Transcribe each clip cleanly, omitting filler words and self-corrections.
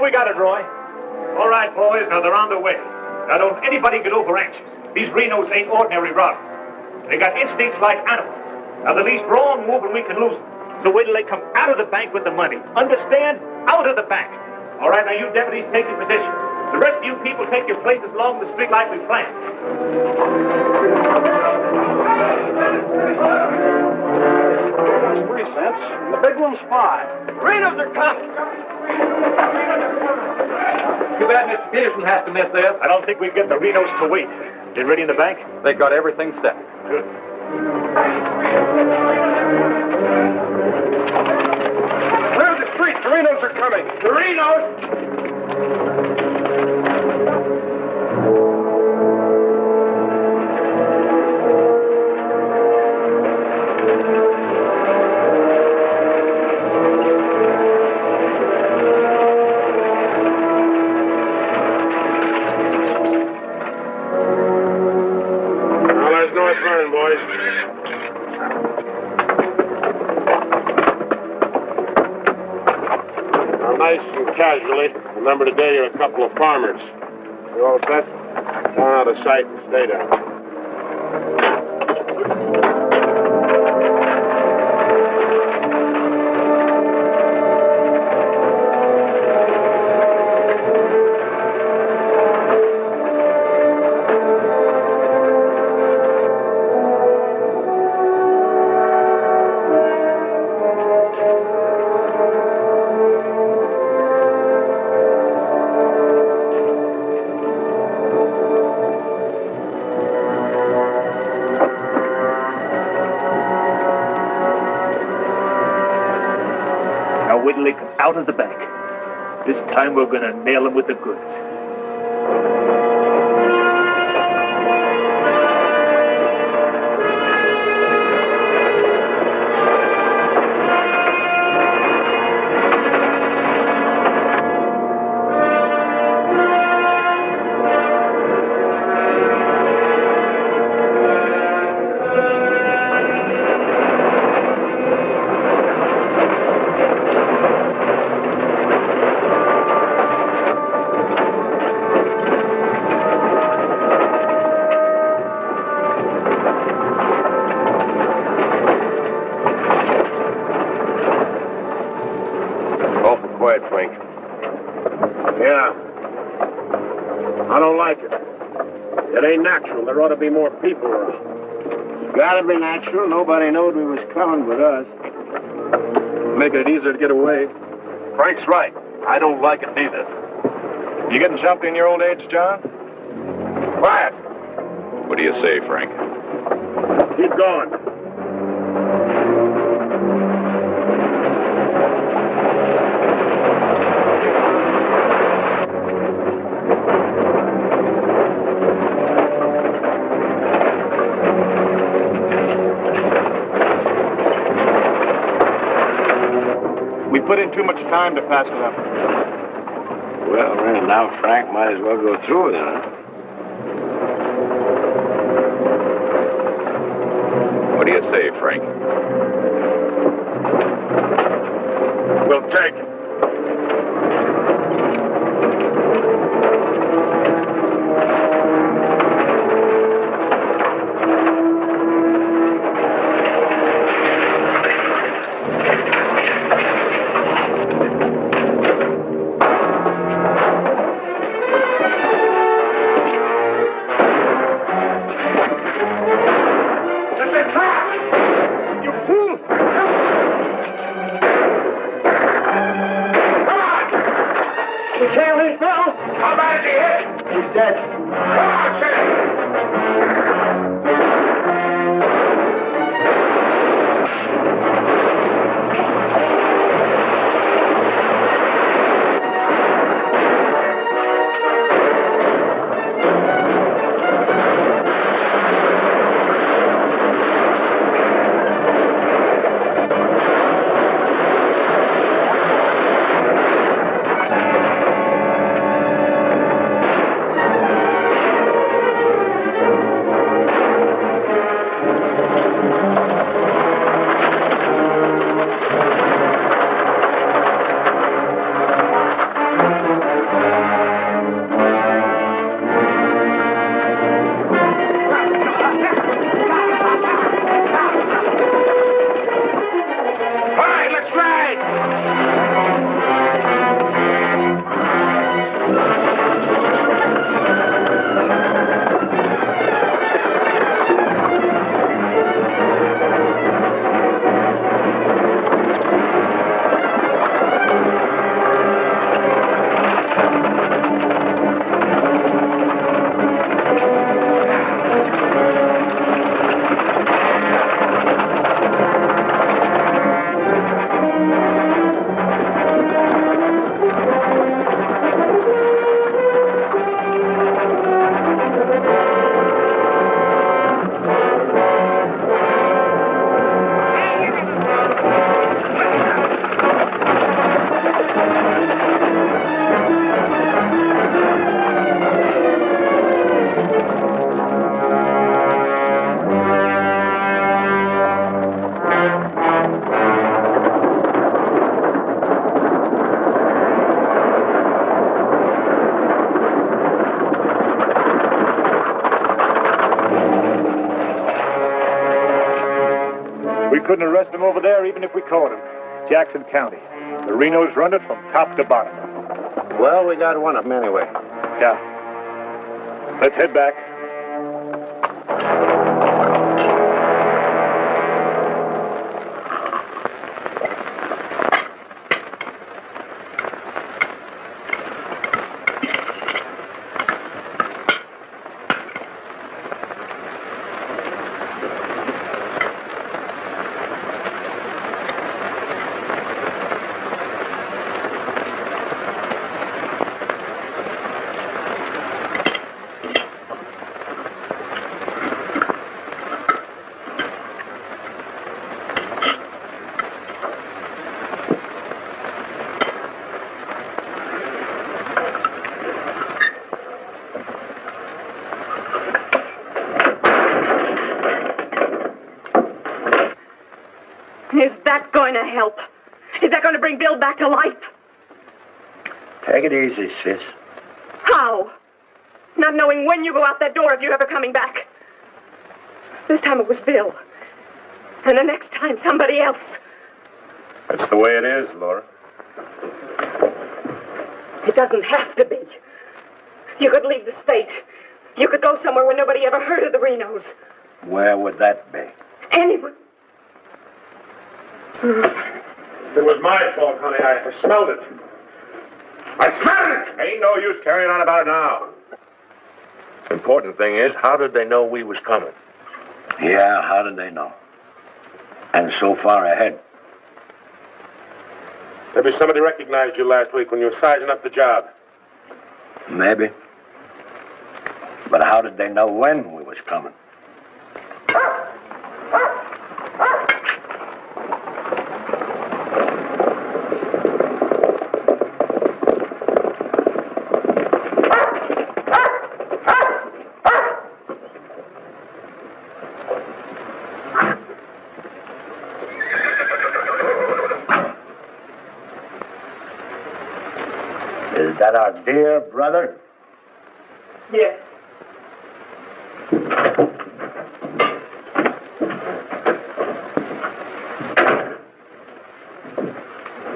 we got it, Roy. All right, boys, now they're on the way. Now don't anybody get over anxious. These Renos ain't ordinary robbers. They got instincts like animals. Now the least wrong move and we can lose them. So wait till they come out of the bank with the money. Understand? Out of the bank. All right, now you deputies take your position. The rest of you people take your places along the street like we planned. 3 cents. The big one's 5. Renos are coming. Too bad Mr. Peterson has to miss this. I don't think we get the Renos to wait. They ready in the bank? They got everything set. Good. Clear the street. The Renos are coming. The Renos! Casually. Remember today you're a couple of farmers. You all set? Down out of sight and stay down. Out of the bank. This time we're gonna nail him with the goods. There ought to be more people around. It's gotta be natural. Nobody knowed we was coming but us. Making it easier to get away. Frank's right. I don't like it neither. You getting jumpy in your old age, John? Quiet. What do you say, Frank? Keep going. Put in too much time to pass it up. Well, now Frank might as well go through it, huh? What do you say, Frank? We'll take it. We couldn't arrest him over there even if we caught him. Jackson County. The Renos run it from top to bottom. Well, we got one of them anyway. Yeah. Let's head back. Is that going to help? Is that going to bring Bill back to life? Take it easy, sis. How? Not knowing when you go out that door if you're ever coming back. This time it was Bill. And the next time, somebody else. That's the way it is, Laura. It doesn't have to be. You could leave the state. You could go somewhere where nobody ever heard of the Renos. Where would that be? Anywhere. It was my fault, honey. I smelled it. I smelled it! Ain't no use carrying on about it now. Important thing is, how did they know we was coming? Yeah, how did they know? And so far ahead. Maybe somebody recognized you last week when you were sizing up the job. Maybe. But how did they know when we was coming? Is that our dear brother? Yes.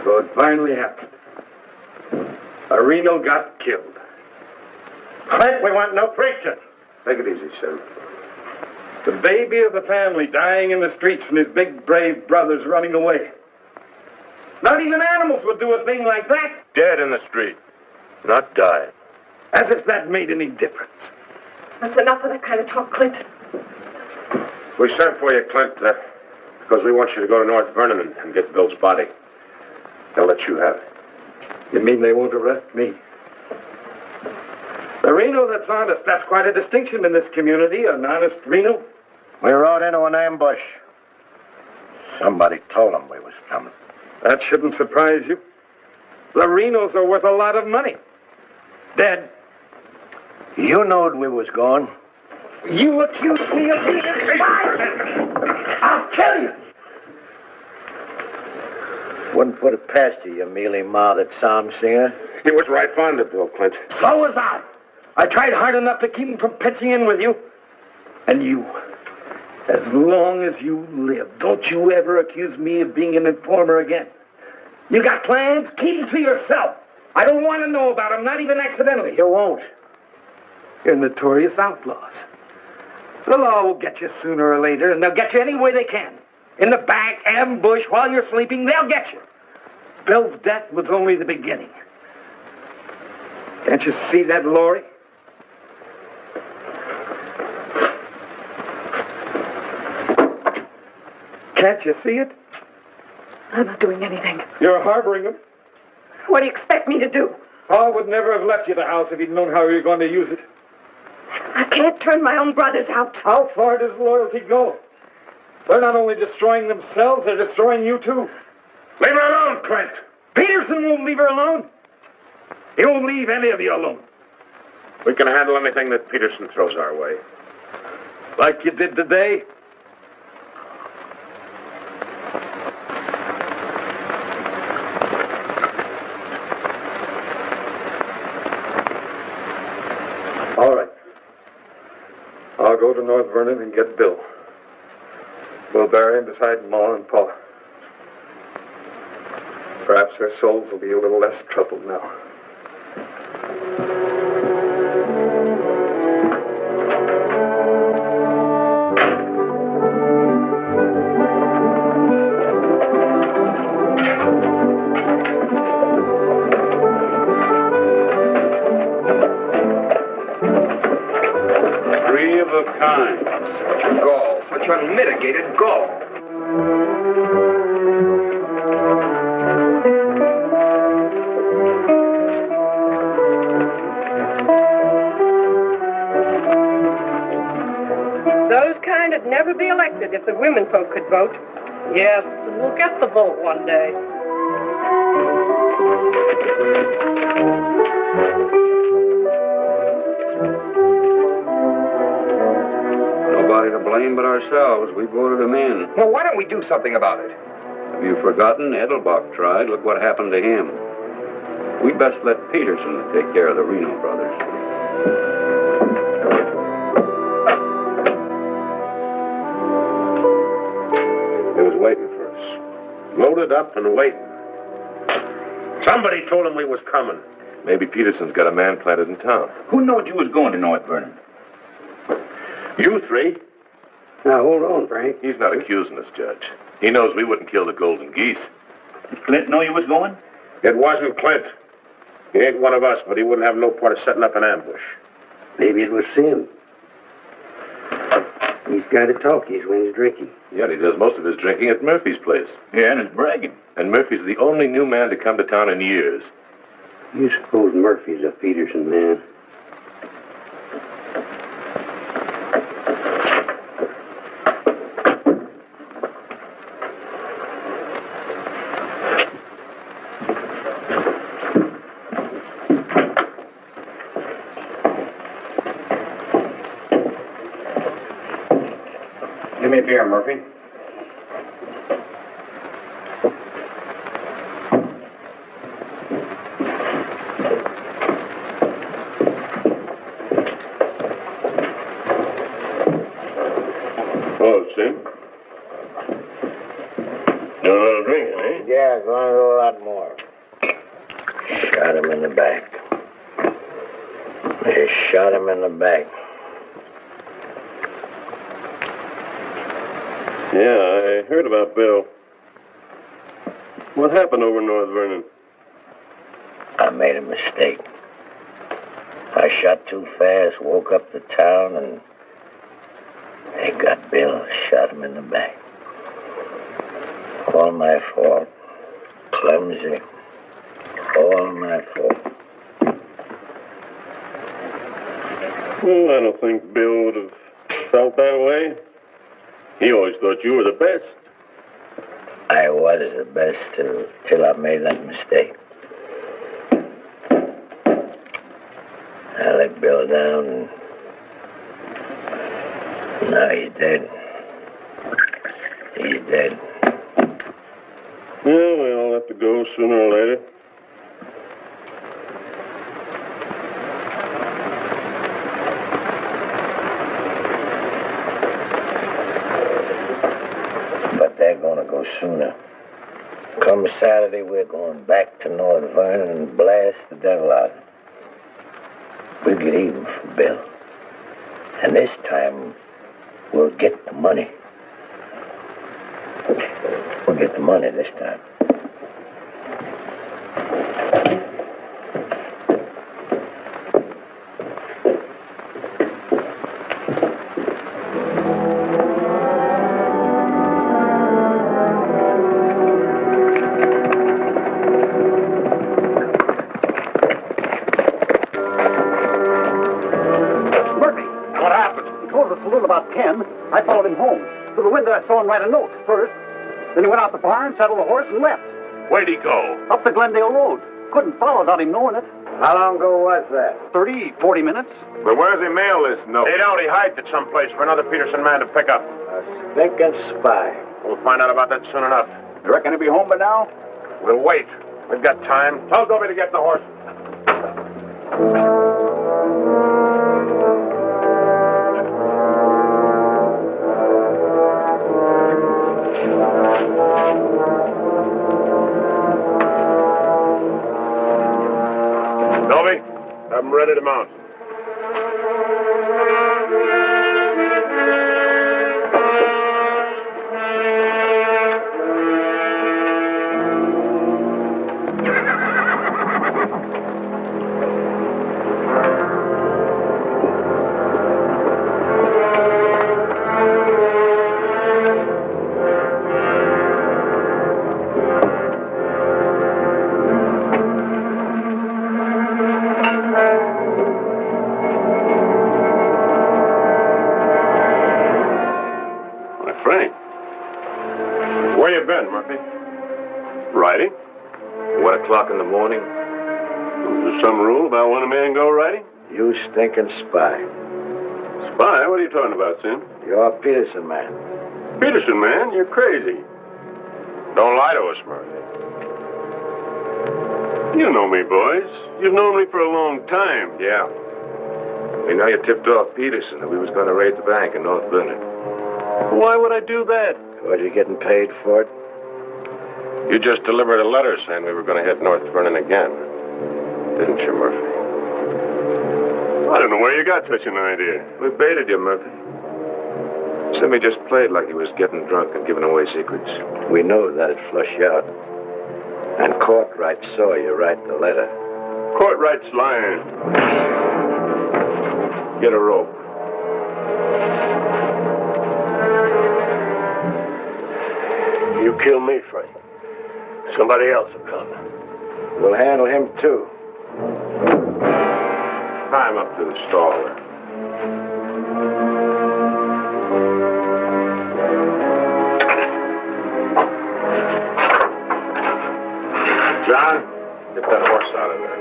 So it finally happened. A Reno got killed. Clint, we want no preaching. Take it easy, Sheriff. The baby of the family dying in the streets and his big, brave brothers running away. Not even animals would do a thing like that. Dead in the street, not dying. As if that made any difference. That's enough of that kind of talk, Clint. We sent for you, Clint, because we want you to go to North Vernon and get Bill's body. They'll let you have it. You mean they won't arrest me? The Reno that's honest, that's quite a distinction in this community, an honest Reno. We rode into an ambush. Somebody told them we was coming. That shouldn't surprise you. The Renos are worth a lot of money. Dead. You knowed we was going. You accuse me of being a spy? I'll kill you. Wouldn't put it past you, you mealy-mouthed psalm singer. He was right fond of Bill, Clint. So was I. I tried hard enough to keep him from pitching in with you. And you, as long as you live, don't you ever accuse me of being an informer again. You got plans? Keep them to yourself. I don't want to know about them, not even accidentally. You won't. You're notorious outlaws. The law will get you sooner or later, and they'll get you any way they can. In the back, ambush, while you're sleeping, they'll get you. Bill's death was only the beginning. Can't you see that, Laurie? Can't you see it? I'm not doing anything. You're harboring him. What do you expect me to do? Paul would never have left you the house if he'd known how you were going to use it. I can't turn my own brothers out. How far does loyalty go? They're not only destroying themselves, they're destroying you, too. Leave her alone, Clint. Peterson won't leave her alone. He won't leave any of you alone. We can handle anything that Peterson throws our way. Like you did today. All right. I'll go to North Vernon and get Bill. We'll bury him beside Ma and Pa. Perhaps their souls will be a little less troubled now. Three of a kind. Gall, such unmitigated gall. Those kind would never be elected if the women folk could vote. Yes, we'll get the vote one day. Nobody to blame but ourselves. We voted him in. Well, why don't we do something about it? Have you forgotten? Edelbach tried. Look what happened to him. We'd best let Peterson take care of the Reno brothers. He was waiting for us. Loaded up and waiting. Somebody told him we was coming. Maybe Peterson's got a man planted in town. Who knowed you was going to North Vernon? You three? Now, hold on, Frank. He's not accusing us, Judge. He knows we wouldn't kill the golden geese. Did Clint know you was going? It wasn't Clint. He ain't one of us, but he wouldn't have no part of setting up an ambush. Maybe it was Sim. He's got to talk when he's drinking. Yeah, he does most of his drinking at Murphy's place. Yeah, and he's bragging. And Murphy's the only new man to come to town in years. You suppose Murphy's a Peterson man? Give me a beer, Murphy. Oh, Sim. You know a little drinking, eh? Yeah, going to do a lot more. Shot him in the back. They shot him in the back. Yeah, I heard about Bill. What happened over in North Vernon? I made a mistake. I shot too fast, woke up the town, and they got Bill, shot him in the back. All my fault. Clumsy. All my fault. Well, I don't think Bill would have felt that way. He always thought you were the best. I was the best till I made that mistake. I let Bill down, and now he's dead. He's dead. Yeah, we all have to go sooner or later. But they're gonna go sooner. Come Saturday, we're going back to North Vernon and blast the devil out of him. We'll get even for Bill. And this time, we'll get the money. We'll get the money this time. I followed him home. Through the window, I saw him write a note first. Then he went out the barn, saddled the horse, and left. Where'd he go? Up the Glendale Road. Couldn't follow without him knowing it. How long ago was that? 30, 40 minutes. But where's he mail this note? They don't. He hides it someplace for another Peterson man to pick up. A stinking spy. We'll find out about that soon enough. You reckon he'll be home by now? We'll wait. We've got time. Tell Dobie to get the horse. ready to mount. Where you been, Murphy? Riding? 1 o'clock in the morning. Is there some rule about when a man go riding? You stinking spy. Spy? What are you talking about, Sim? You're a Peterson man. Peterson, man, you're crazy. Don't lie to us, Murphy. You know me, boys. You've known me for a long time. Yeah. We know you tipped off Peterson that we was going to raid the bank in North Vernon. Why would I do that? What, you getting paid for it? You just delivered a letter saying we were going to hit North Vernon again. Didn't you, Murphy? I don't know where you got such an idea. We baited you, Murphy. Simmy just played like he was getting drunk and giving away secrets. We know that'd flush you out. And Courtright saw you write the letter. Courtright's lying. Get a rope. You kill me, Frank. Somebody else will come. We'll handle him, too. Tie him up to the stall there. John, get that horse out of there.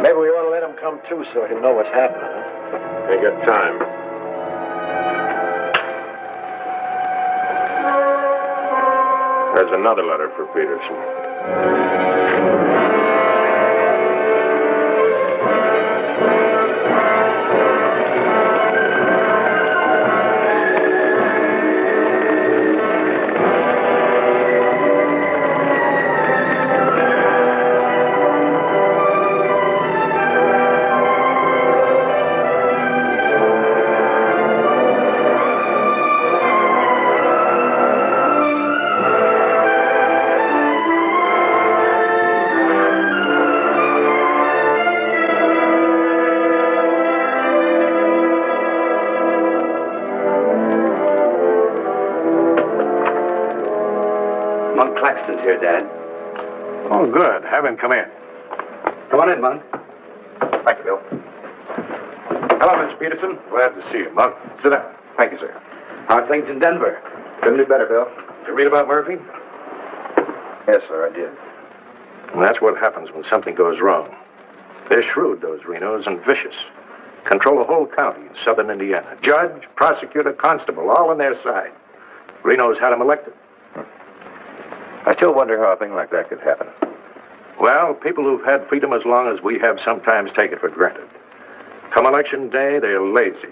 Maybe we ought to let him come, too, so he'll know what's happening, huh? Ain't got time. There's another letter for Peterson. Claxton's here, Dad. Oh, good. Have him come in. Come on in, Monk. Thank you, Bill. Hello, Mr. Peterson. Glad to see you, Monk. Sit down. Thank you, sir. How are things in Denver? Couldn't be better, Bill. Did you read about Murphy? Yes, sir, I did. And that's what happens when something goes wrong. They're shrewd, those Renos, and vicious. Control a whole county in southern Indiana. Judge, prosecutor, constable, all on their side. Renos had him elected. I still wonder how a thing like that could happen. Well, people who've had freedom as long as we have sometimes take it for granted. Come election day, they're lazy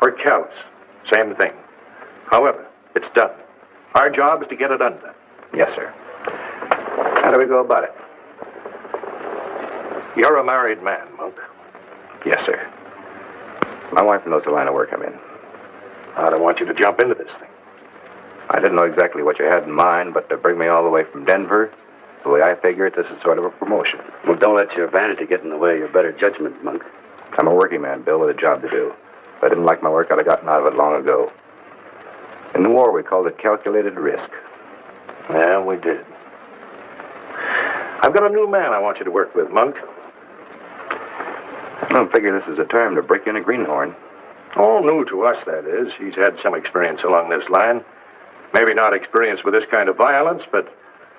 or callous. Same thing. However, it's done. Our job is to get it undone. Yes, sir. How do we go about it? You're a married man, Monk. Yes, sir. My wife knows the line of work I'm in. I don't want you to jump into this thing. I didn't know exactly what you had in mind, but to bring me all the way from Denver, the way I figure it, this is sort of a promotion. Well, don't let your vanity get in the way of your better judgment, Monk. I'm a working man, Bill, with a job to do. If I didn't like my work, I'd have gotten out of it long ago. In the war, we called it calculated risk. Yeah, we did. I've got a new man I want you to work with, Monk. I don't figure this is a term to break in a greenhorn. All new to us, that is. He's had some experience along this line. Maybe not experience with this kind of violence, but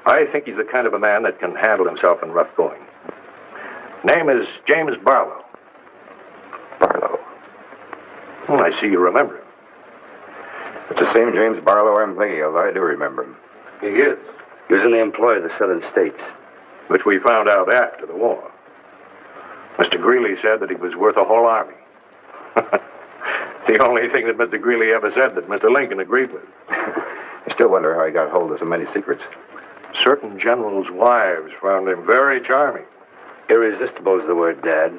I think he's the kind of a man that can handle himself in rough going. Name is James Barlow. Barlow? Well, I see you remember him. It's the same James Barlow I'm thinking of. I do remember him. He is. He was in the employ of the southern states. Which we found out after the war. Mr. Greeley said that he was worth a whole army. It's the only thing that Mr. Greeley ever said that Mr. Lincoln agreed with. I still wonder how he got hold of so many secrets. Certain generals' wives found him very charming. Irresistible is the word, Dad.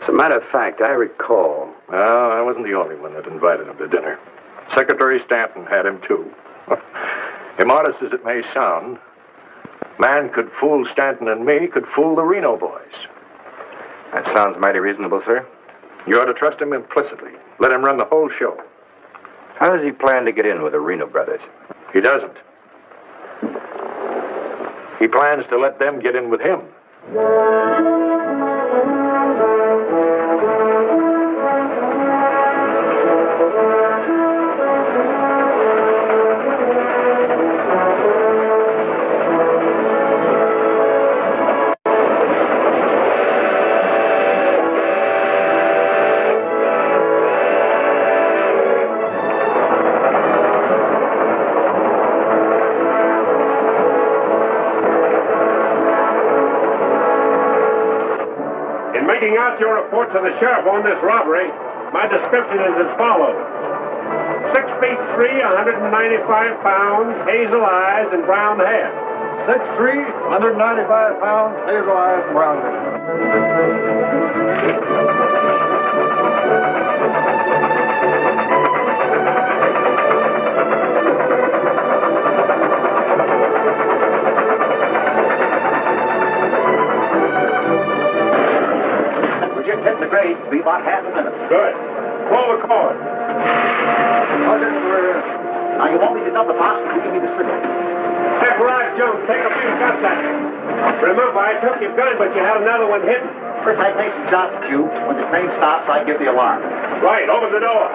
As a matter of fact, I recall. Well, I wasn't the only one that invited him to dinner. Secretary Stanton had him, too. Immodest as it may sound, man could fool Stanton and me, could fool the Reno boys. That sounds mighty reasonable, sir. You ought to trust him implicitly. Let him run the whole show. How does he plan to get in with the Reno brothers? He doesn't. He plans to let them get in with him. Making out your report to the sheriff on this robbery, my description is as follows. 6 feet 3, 195 pounds, hazel eyes, and brown hair. 6'3", 195 pounds, hazel eyes, and brown hair. We're just hitting the grade. Be about half a minute. Good. Pull the cord. Now, you want me to dump the box, or give me the signal? Hey, Rod Jones, take a few shots at it. Remember, I took your gun, but you had another one hidden. First, I take some shots at you. When the train stops, I give the alarm. Right, open the door.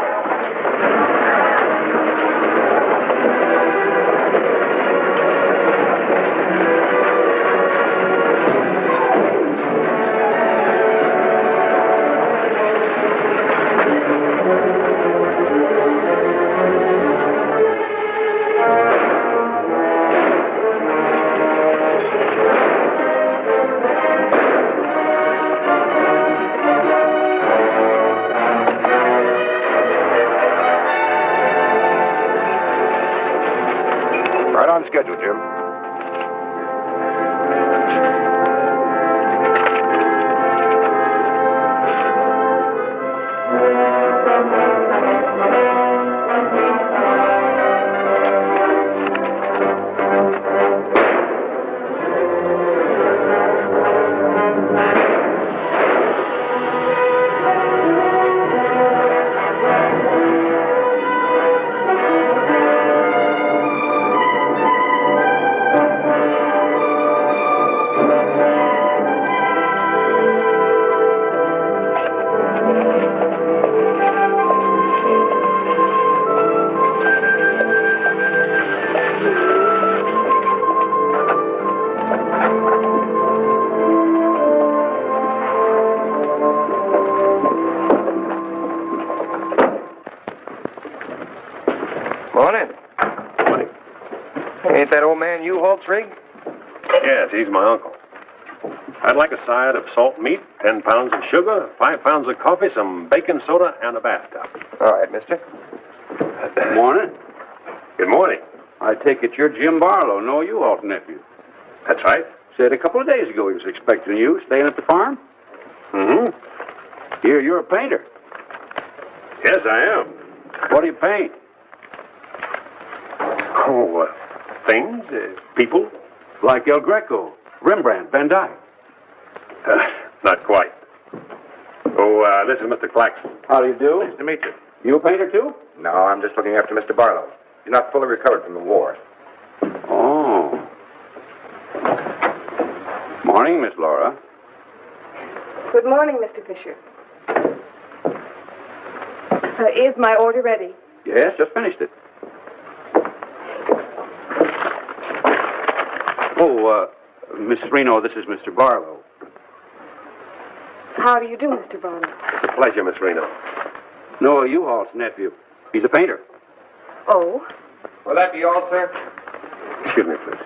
Right on schedule, Jim. Morning. Morning. Ain't that old man U-Holt's rig? Yes, he's my uncle. I'd like a side of salt meat, 10 pounds of sugar, 5 pounds of coffee, some baking soda, and a bathtub. All right, mister. Morning. Good morning. I take it you're Jim Barlow, no U-Halt nephew. That's right. Said a couple of days ago he was expecting you, staying at the farm. Mm-hmm. Here, you're a painter. Yes, I am. What do you paint? Oh, things, people. Like El Greco, Rembrandt, Van Dyke. Not quite. Oh, this is Mr. Claxton. How do you do? Nice to meet you. You a painter, too? No, I'm just looking after Mr. Barlow. He's not fully recovered from the war. Oh. Morning, Miss Laura. Good morning, Mr. Fisher. Is my order ready? Yes, just finished it. Oh, Miss Reno, this is Mr. Barlow. How do you do, Mr. Barlow? It's a pleasure, Miss Reno. Noah U-Halt's nephew. He's a painter. Oh? Will that be all, sir? Excuse me, please.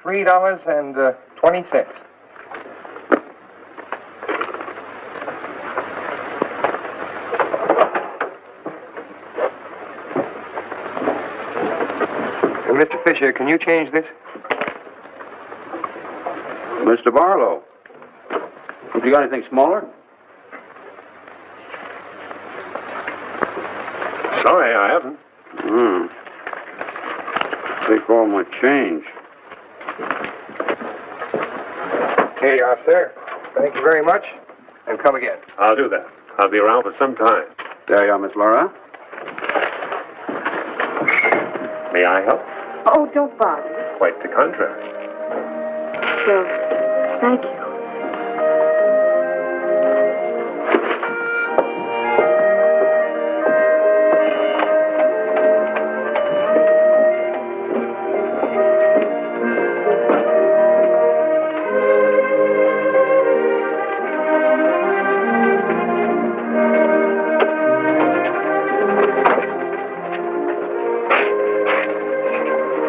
$3.20. Fisher, can you change this? Mr. Barlow, have you got anything smaller? Sorry, I haven't. Take all my change. Here you are, sir. Thank you very much. And come again. I'll do that. I'll be around for some time. There you are, Miss Laura. May I help? Oh, don't bother. Quite the contrary. Well, thank you.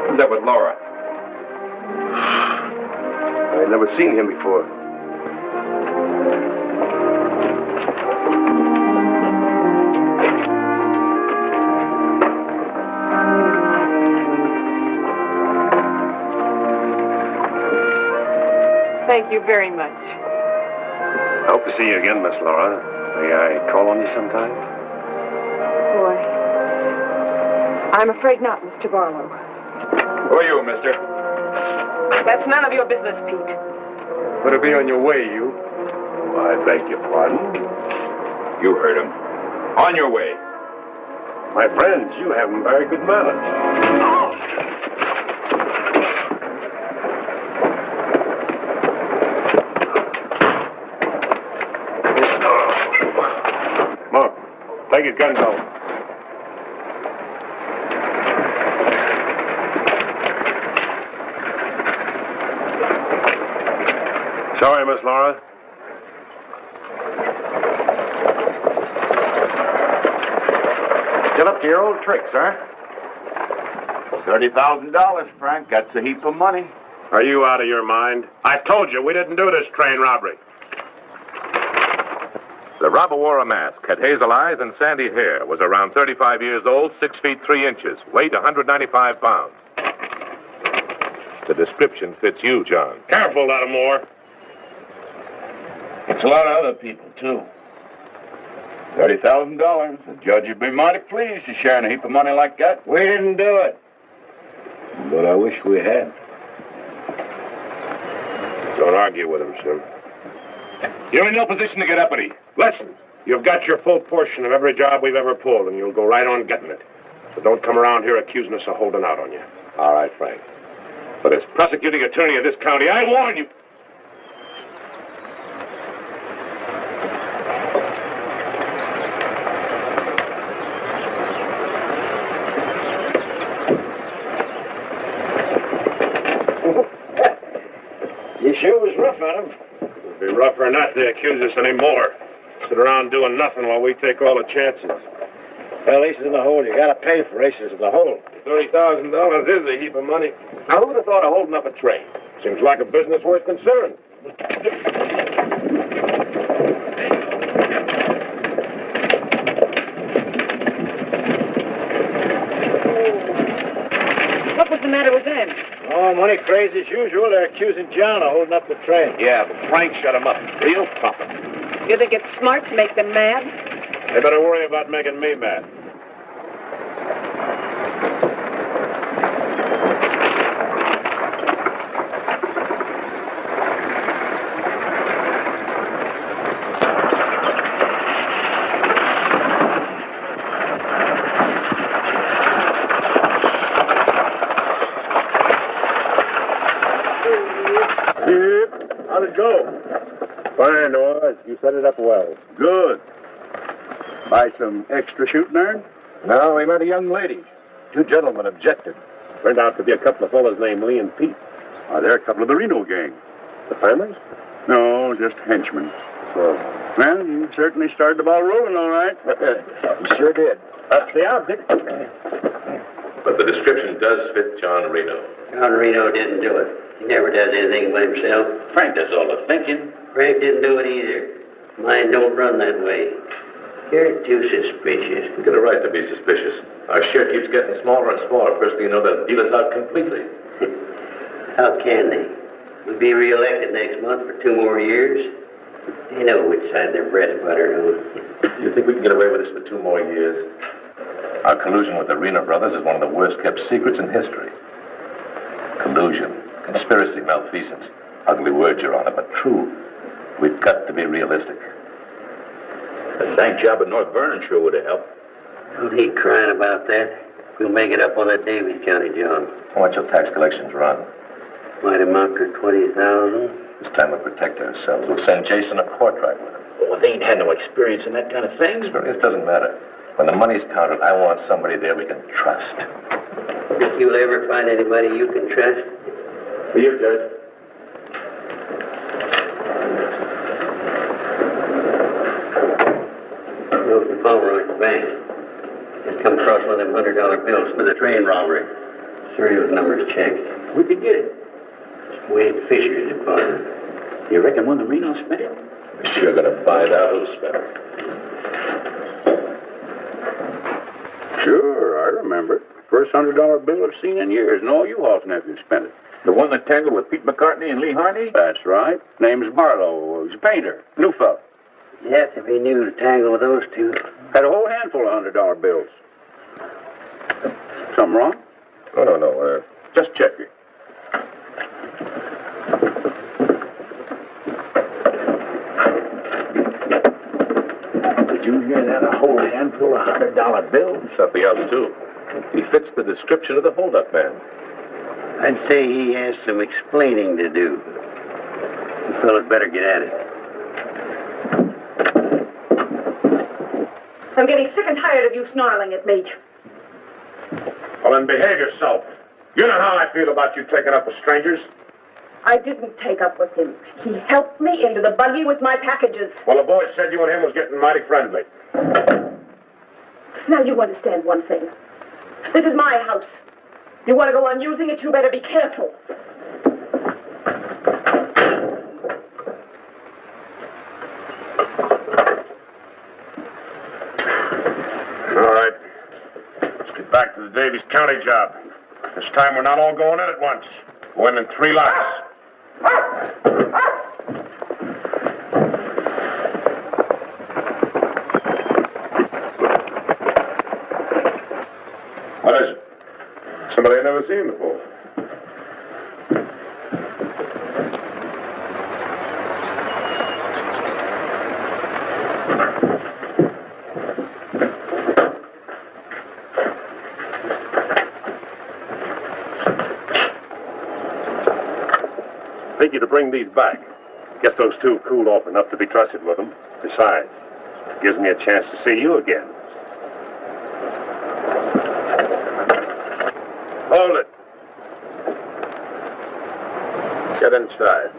Who's that with Laura? I've never seen him before. Thank you very much. I hope to see you again, Miss Laura. May I call on you sometime? Boy, I'm afraid not, Mr. Barlow. Who are you, mister? That's none of your business, Pete. Better be on your way, you. I beg your pardon. You heard him. On your way. My friends, you have very good manners. Mark, take his guns out. Sorry, Miss Laura. Still up to your old tricks, huh? $30,000, Frank. That's a heap of money. Are you out of your mind? I told you we didn't do this train robbery. The robber wore a mask, had hazel eyes and sandy hair, was around 35 years old, 6 feet 3 inches, weighed 195 pounds. The description fits you, John. Careful, Lattimore. It's a lot of other people, too. $30,000. The judge would be mighty pleased to sharing a heap of money like that. We didn't do it. But I wish we had. Don't argue with him, Sim. You're in no position to get uppity. Listen, you've got your full portion of every job we've ever pulled, and you'll go right on getting it. So don't come around here accusing us of holding out on you. All right, Frank. But as prosecuting attorney of this county, I warn you. You sure was rough on him. It'd be rougher not to accuse us anymore. Sit around doing nothing while we take all the chances. Well, aces in the hole. You gotta pay for aces in the hole. $30,000 is a heap of money. Now, who'd have thought of holding up a train? Seems like a business worth considering. What was the matter with them? Oh, money crazy as usual. They're accusing John of holding up the train. Yeah, but Frank shut him up. Real proper. You think it's smart to make them mad? They better worry about making me mad. How'd it go? Fine, Oz. You set it up well. Good. Buy some extra shooting iron? No, we met a young lady. 2 gentlemen objected. Turned out to be a couple of fellas named Lee and Pete. They're a couple of the Reno gang. The farmers? No, just henchmen. So, Well, you certainly started the ball rolling, all right. you sure did. That's the object. But the description does fit John Reno. John Reno didn't do it. He never does anything by himself. Frank does all the thinking. Frank didn't do it either. Mine don't run that way. You're too suspicious. You get a right to be suspicious. Our share keeps getting smaller and smaller. First thing you know, they'll deal us out completely. How can they? We'll be reelected next month for 2 more years. They know which side their bread's buttered on. You think we can get away with this for 2 more years? Our collusion with the Reno brothers is one of the worst-kept secrets in history. Collusion, conspiracy, malfeasance. Ugly words, Your Honor, but true. We've got to be realistic. A bank job at North Vernon sure would have helped. Don't he crying about that? We'll make it up on that Davies County job. How much will tax collections run? Might amount to 20,000. This time we'll protect ourselves. We'll send Jason a portrait with him. Oh, they ain't had no experience in that kind of thing. Experience doesn't matter. When the money's counted, I want somebody there we can trust. Think you'll ever find anybody you can trust? For you, Judge. Milton Palmer at the bank. Just come across one of them $100 bills for the train robbery. Serial numbers checked. We could get it. Wade Fisher's deposit. You reckon one of the Renos spent it? We're sure gonna find out who spent it. Sure, I remember. First $100 bill I've seen in years, and all you Hall's nephews spent it. The one that tangled with Pete McCartney and Lee Harney? That's right. Name's Barlow. He's a painter. New fella. Yes, if he knew to tangle with those two. Had a whole handful of $100 bills. Something wrong? Oh, no. Just checking. Did you hear that? A whole handful of $100 bills? Something else, too. He fits the description of the holdup man. I'd say he has some explaining to do. You fellas better get at it. I'm getting sick and tired of you snarling at me. Well, then behave yourself. You know how I feel about you taking up with strangers. I didn't take up with him. He helped me into the buggy with my packages. Well, the boys said you and him was getting mighty friendly. Now you understand one thing. This is my house. You want to go on using it, you better be careful. All right. Let's get back to the Davies County job. This time we're not all going in at once. Go in 3 lots. What is it? Somebody I've never seen before. Think you to bring these back. Guess those two cooled off enough to be trusted with them. Besides, it gives me a chance to see you again. Hold it. Get inside.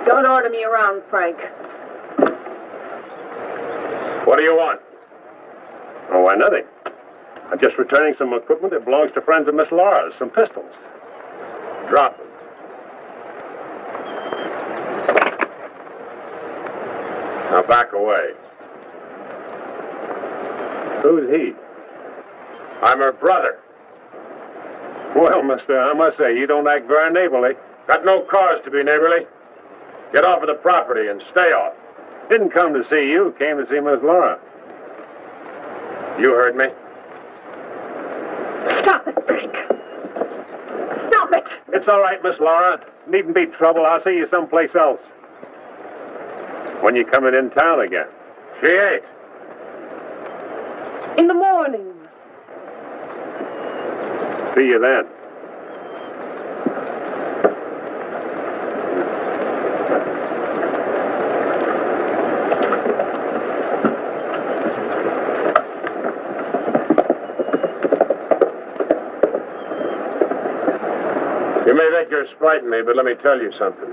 Don't order me around, Frank. What do you want? Oh, why, nothing. I'm just returning some equipment that belongs to friends of Miss Laura's, some pistols. Drop them. Now back away. Who's he? I'm her brother. Well, mister, I must say, you don't act very neighborly. Got no cause to be neighborly. Get off of the property and stay off. Didn't come to see you, came to see Miss Laura. You heard me? Stop it, Frank. Stop it. It's all right, Miss Laura. Needn't be trouble. I'll see you someplace else. When you coming in town again? She ain't. In the morning. See you then. You may think you're spiting me, but let me tell you something.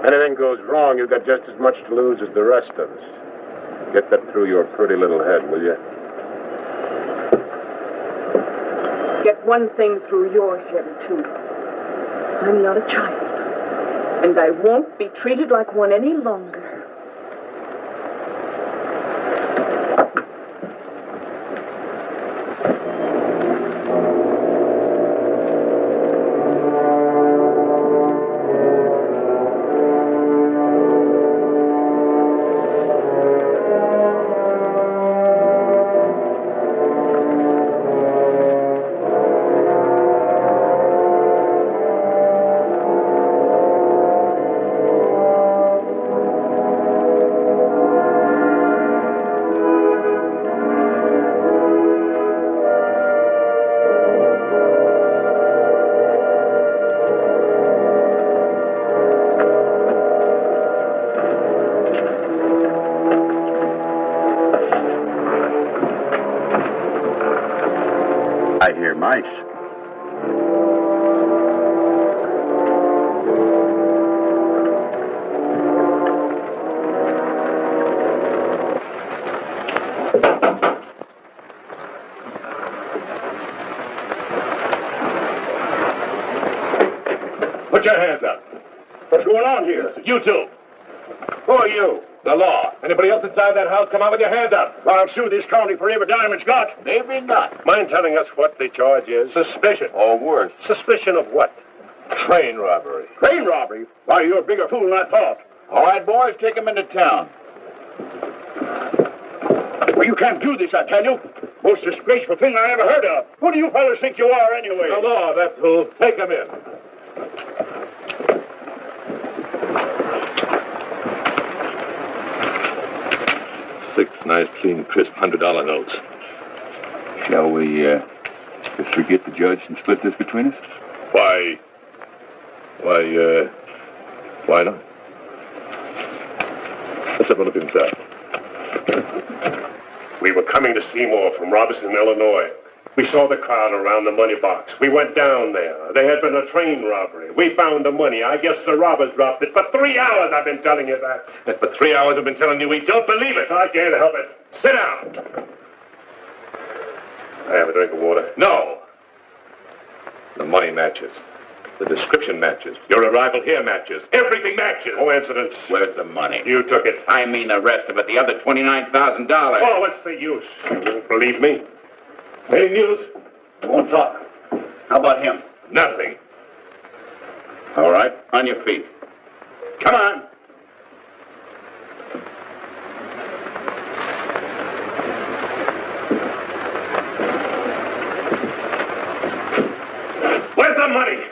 Anything goes wrong, you've got just as much to lose as the rest of us. Get that through your pretty little head, will you? Get one thing through your head, too. I'm not a child. And I won't be treated like one any longer. Nice. Put your hands up. What's going on here? You two. Who are you? The law. Anybody else inside that house, come out with your hands up. I'll sue this county for every dime it's got. Maybe not. Mind telling us what the charge is? Suspicion. Or worse. Suspicion of what? Train robbery. Train robbery? Why, you're a bigger fool than I thought. All right, boys, take him into town. Well, you can't do this, I tell you. Most disgraceful thing I ever heard of. Who do you fellas think you are, anyway? The law, that's who. Take him in. Six nice, clean, crisp $100 notes. Shall we, just forget the judge and split this between us? Why not? Let's have a look inside. We were coming to Seymour from Robertson, Illinois. We saw the crowd around the money box. We went down there. There had been a train robbery. We found the money. I guess the robbers dropped it. For 3 hours I've been telling you that. And for 3 hours I've been telling you we don't believe it. I can't help it. Sit down. I have a drink of water. No. The money matches. The description matches. Your arrival here matches. Everything matches. Coincidence. Where's the money? You took it. I mean the rest of it, the other $29,000. Oh, what's the use? You won't believe me. Any news? I won't talk. How about him? Nothing. All right, on your feet. Come on. Where's the money?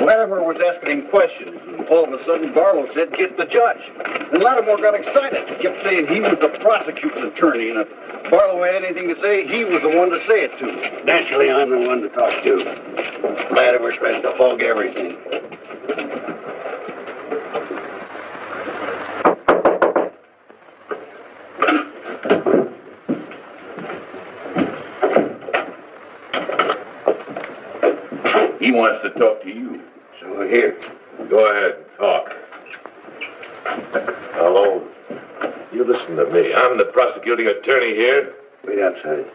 Latimer was asking him questions, and all of a sudden Barlow said, "Get the judge." And Latimer got excited. He kept saying he was the prosecuting attorney, and if Barlow had anything to say, he was the one to say it to. Naturally, I'm the one to talk to. Latimer tries to hog everything. He wants to talk to you. So here. Go ahead, talk. Hello. You listen to me. I'm the prosecuting attorney here. Wait outside.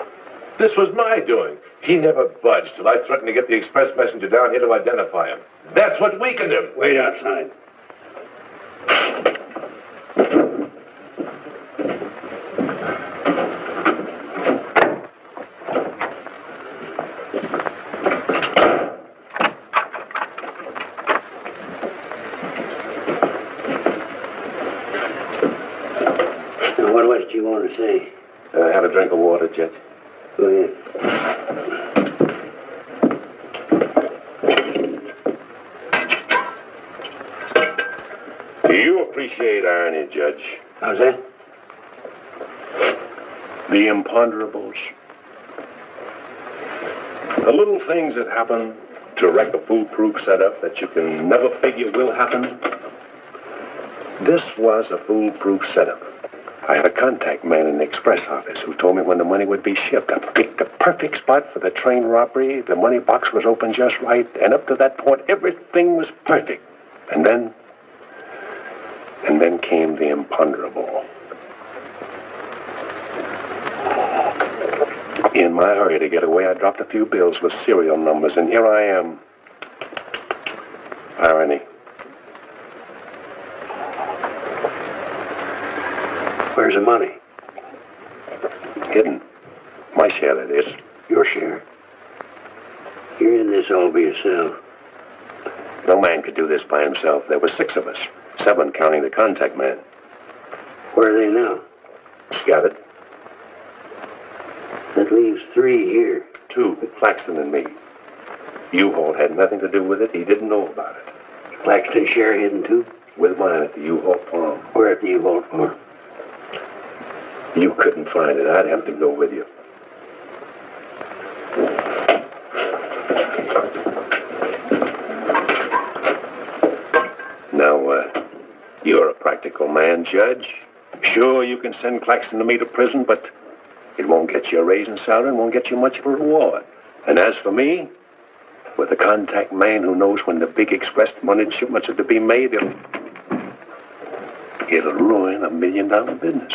This was my doing. He never budged till I threatened to get the express messenger down here to identify him. That's what weakened him. Wait outside. What did you want to say? Have a drink of water, Judge. Go ahead. Do you appreciate irony, Judge? How's that? The imponderables. The little things that happen to wreck a foolproof setup that you can never figure will happen. This was a foolproof setup. I had a contact man in the express office who told me when the money would be shipped. I picked the perfect spot for the train robbery. The money box was open just right. And up to that point, everything was perfect. And then came the imponderable. In my hurry to get away, I dropped a few bills with serial numbers, and here I am. Irony. Where's the money? Hidden. My share, that is. Your share? You're in this all by yourself. No man could do this by himself. There were 6 of us. 7 counting the contact man. Where are they now? Scattered. That leaves 3 here. 2, Claxton and me. U-Haul had nothing to do with it. He didn't know about it. Claxton's share hidden too? With mine at the U-Haul farm. Where at the U-Haul farm? You couldn't find it. I'd have to go with you. practical man, Judge. Sure, you can send Claxton and me to prison, but it won't get you a raise in salary and won't get you much of a reward. And as for me, with a contact man who knows when the big express money shipments are to be made, it'll ruin $1 million business.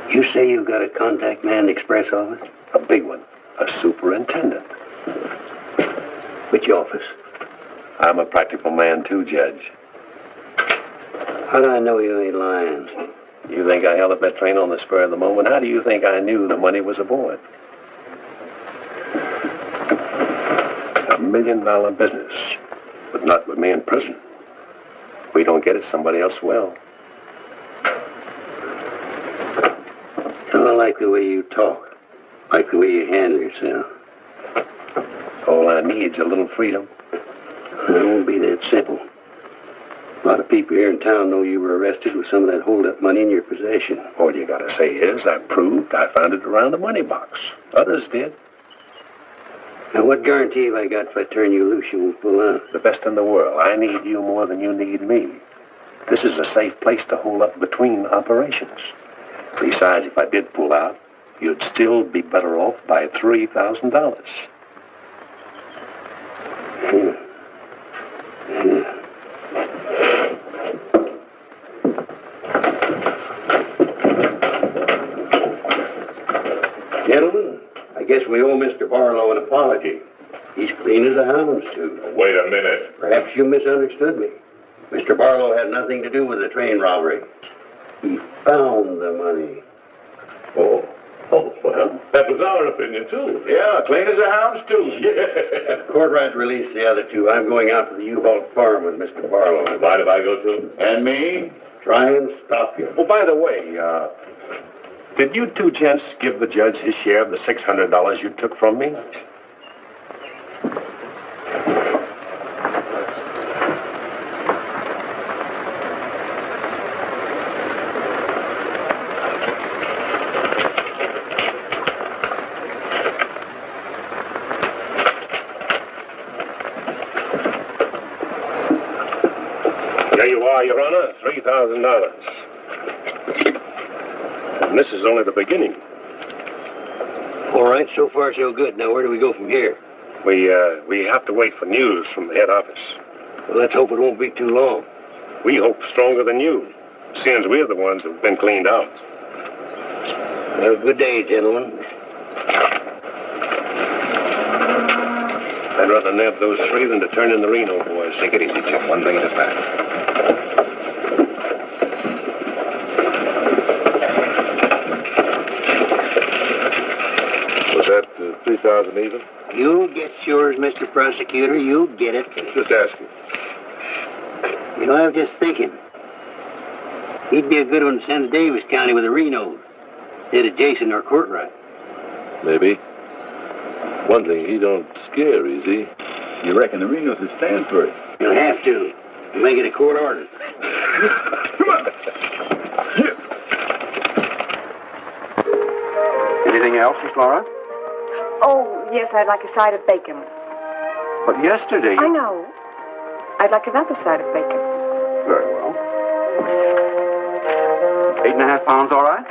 You say you've got a contact man in the express office? A big one. A superintendent. Which office? I'm a practical man too, Judge. How do I know you ain't lying? You think I held up that train on the spur of the moment? How do you think I knew the money was aboard? $1 million business, but not with me in prison. If we don't get it, somebody else will. I don't like the way you talk, like the way you handle yourself. All I need's a little freedom. It won't be that simple. A lot of people here in town know you were arrested with some of that hold-up money in your possession. All you gotta say is, I proved I found it around the money box. Others did. Now, what guarantee have I got if I turn you loose you won't pull out? The best in the world. I need you more than you need me. This is a safe place to hold up between operations. Besides, if I did pull out, you'd still be better off by $3,000. Gentlemen, I guess we owe Mr. Barlow an apology. He's clean as a hound's tooth. Wait a minute. Perhaps you misunderstood me. Mr. Barlow had nothing to do with the train robbery. He found the money. Oh, well, that was our opinion, too. Yeah, clean as a hound's tooth. If Courtright released the other two, I'm going out to the U-Haul farm with Mr. Barlow. Mind if I go, too? And me? Try and stop you. Oh, by the way, did you two gents give the judge his share of the $600 you took from me? There you are, Your Honor, $3,000. And this is only the beginning. All right, so far so good. Now, where do we go from here? We have to wait for news from the head office. Well, let's hope it won't be too long. We hope stronger than you, since we're the ones who've been cleaned out. Well, good day, gentlemen. I'd rather nab those three than to turn in the Reno boys. Take it easy, Chip. One thing at a time. Was that 3,000 even? You'll get yours, Mr. Prosecutor. You'll get it. Just asking. You know, I was just thinking. He'd be a good one to send to Davis County with the Renos, instead of Jason or Courtright. Maybe. One thing, he don't scare, is he? You reckon the Renos would stand for it? You'll have to. You'll make it a court order. Come on. Here. Anything else, Miss Laura? Oh, yes, I'd like a side of bacon. But yesterday... I know. I'd like another side of bacon. Very well. 8.5 pounds, all right?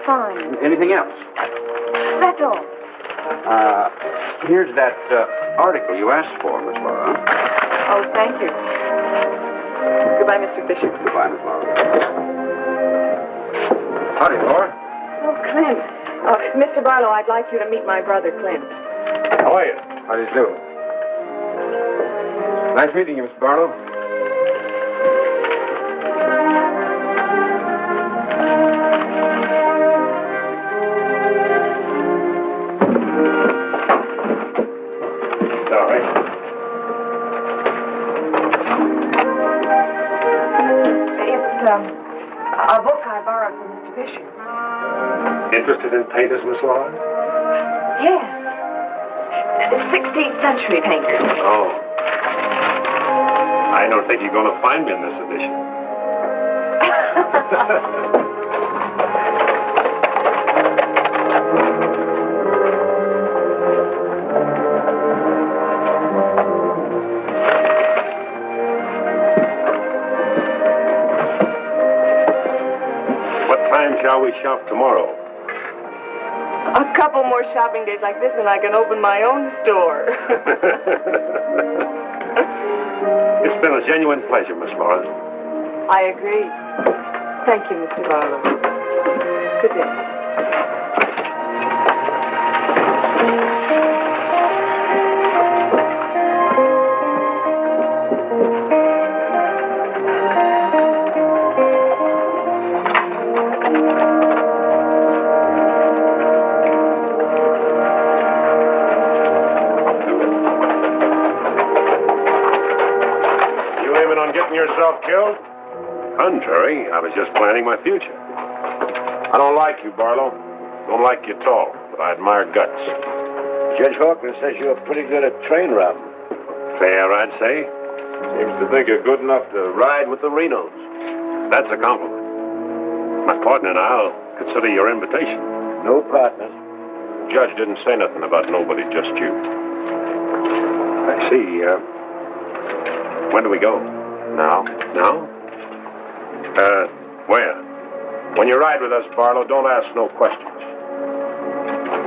Fine. Anything else? That's all. Here's that article you asked for, Miss Laura. Oh, thank you. Goodbye, Mr. Fisher. Goodbye, Miss Laura. Howdy, Laura. Oh, Clint. Mr. Barlow, I'd like you to meet my brother, Clint. How are you? How do you do? Nice meeting you, Mr. Barlow. All right. It's a book I borrowed from Mr. Fisher. Interested in painters, Miss Laura? Yes. 16th century painter. Oh. I don't think you're going to find me in this edition. Shall we shop tomorrow? A couple more shopping days like this and I can open my own store. It's been a genuine pleasure, Miss Morris. I agree. Thank you, Mr. Barlow. Good day. Yourself killed? Contrary, I was just planning my future. I don't like you, Barlow. Don't like you at all, but I admire guts. Judge Hawkins says you're pretty good at train robbing. Fair, I'd say. Seems to think you're good enough to ride with the Renos. That's a compliment. My partner and I'll consider your invitation. No partners. The judge didn't say nothing about nobody, just you. I see. When do we go? Now? Now? Where? When you ride with us, Barlow, don't ask no questions.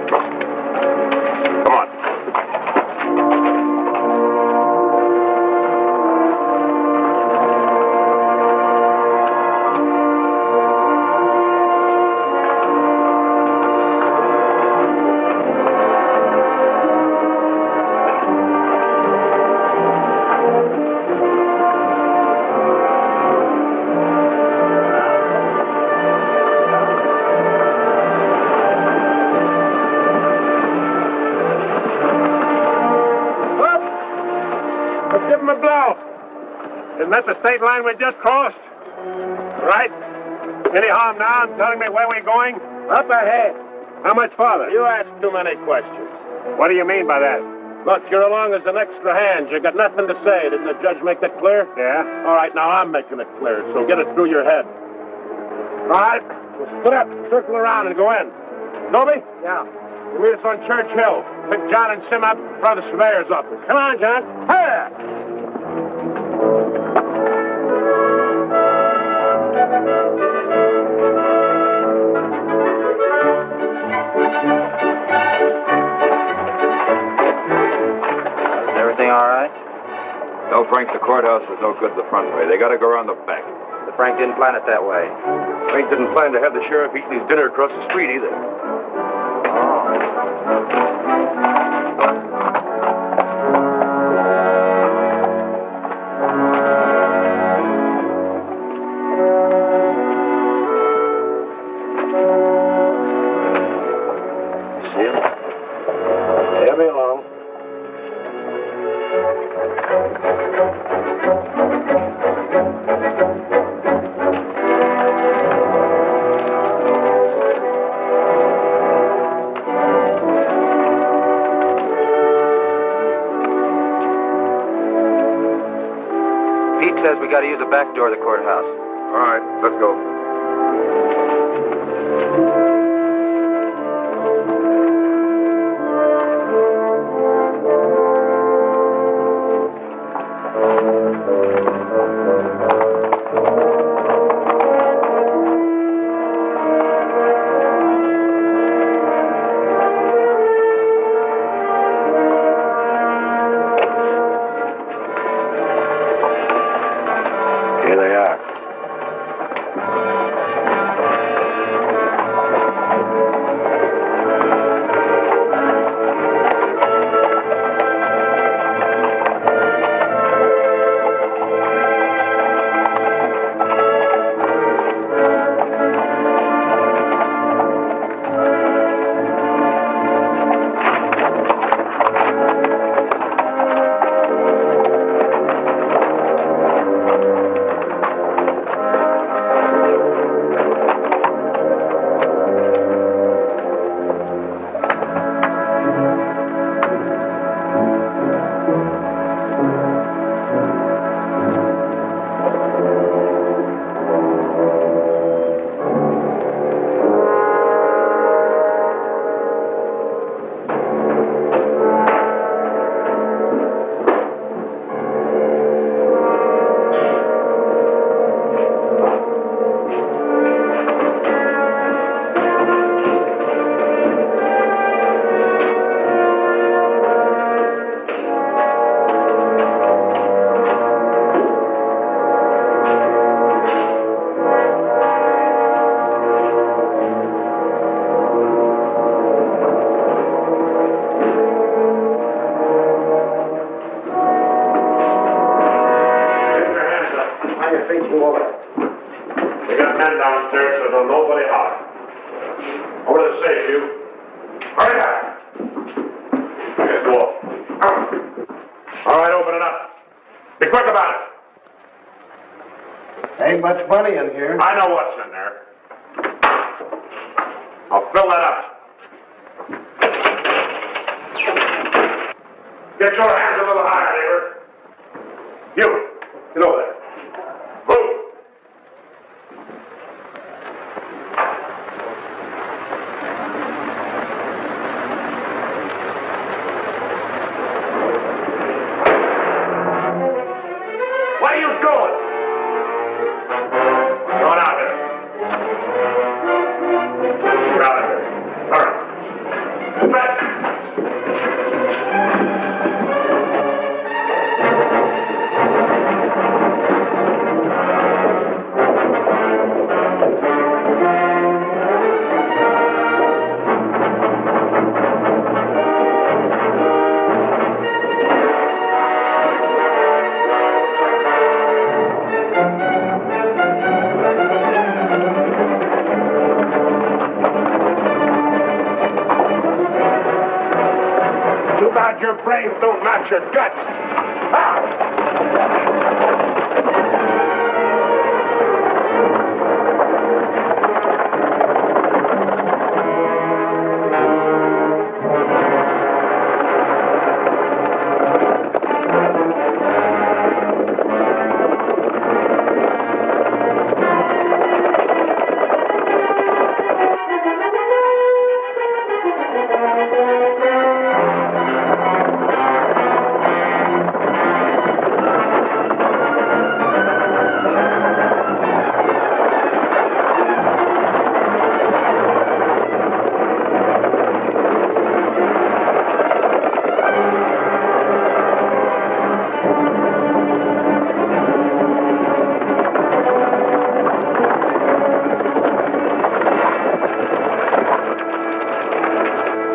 Come on. Isn't that the state line we just crossed? Right. Any harm now in telling me where we're going? Up ahead. How much farther? You ask too many questions. What do you mean by that? Look, you're along as an extra hand. You got nothing to say. Didn't the judge make that clear? Yeah. All right, now I'm making it clear, so get it through your head. All right, we'll split up, circle around, and go in. Toby? Yeah. You meet us on Church Hill. Pick John and Sim up in front of the surveyor's office. Come on, John. Hey! All right? No, Frank, the courthouse is no good the front way. They got to go around the back. But Frank didn't plan it that way. Frank didn't plan to have the sheriff eating his dinner across the street either. See him? Hear me along. Pete says we got to use the back door of the courthouse. All right, let's go. Here they are. Hurry up. Here's the wall. All right, open it up. Be quick about it. Ain't much money in here. I know what's in there. I'll fill that up. Get your hands a little higher, neighbor. You, get over there. Move. What are you doing? Going out there. Get out of here. Hurry. Move back. Too bad your brains don't match your guts.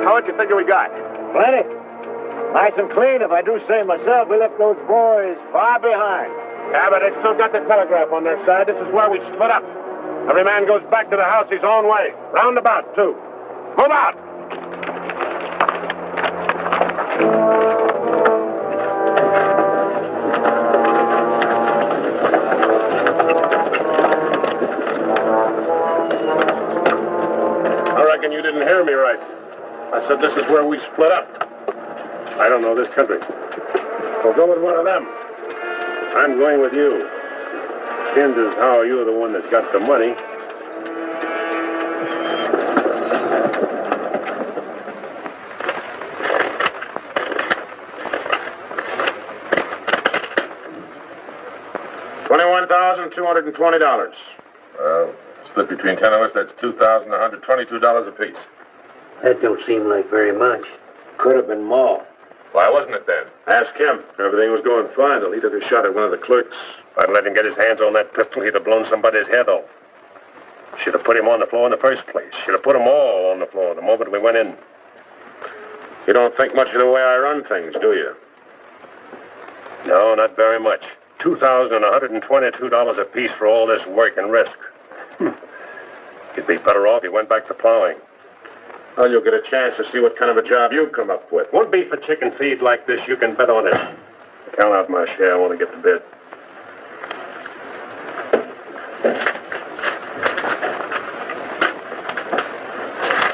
How much you figure we got? Plenty. Nice and clean, if I do say myself. We left those boys far behind. Yeah, but they still got the telegraph on their side. This is where we split up. Every man goes back to the house his own way. Roundabout, too. Move out! I reckon you didn't hear me right. I said this is where we split up. I don't know this country. Well, go with one of them. I'm going with you. Seems as how you're the one that's got the money. $21,220. Well, split between 10 of us, that's $2,122 apiece. That don't seem like very much. Could have been more. Why wasn't it then? Ask him. Everything was going fine till he took a shot at one of the clerks. If I'd let him get his hands on that pistol, he'd have blown somebody's head off. Should have put him on the floor in the first place. Should have put them all on the floor the moment we went in. You don't think much of the way I run things, do you? No, not very much. $2,122 apiece for all this work and risk. You'd be better off if you went back to plowing. Well, you'll get a chance to see what kind of a job you come up with. One beef for chicken feed like this, you can bet on it. Count out my share. I want to get to bed.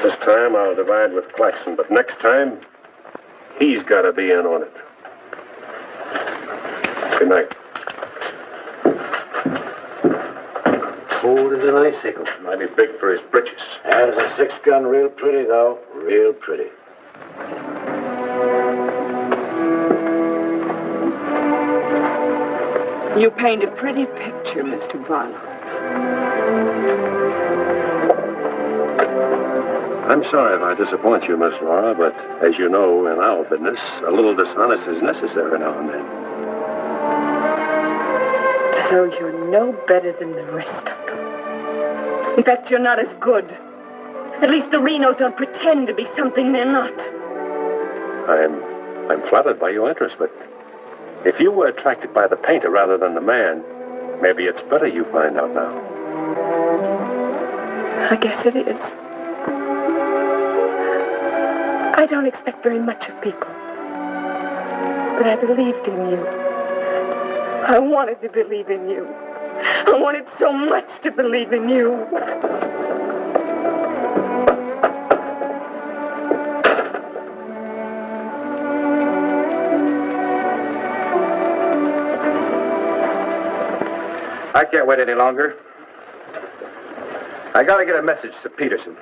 This time I'll divide with Claxton, but next time, he's got to be in on it. Good night. Cold as an icicle. Mighty big for his britches. There's a 6-gun, real pretty, though. Real pretty. You paint a pretty picture, Mr. Barlow. I'm sorry if I disappoint you, Miss Laura, but as you know, in our business, a little dishonest is necessary now and then. So you're no better than the rest of them. In fact, you're not as good. At least the Renos don't pretend to be something they're not. I'm flattered by your interest, but if you were attracted by the painter rather than the man, maybe it's better you find out now. I guess it is. I don't expect very much of people. But I believed in you. I wanted to believe in you. I wanted so much to believe in you. I can't wait any longer. I gotta get a message to Peterson.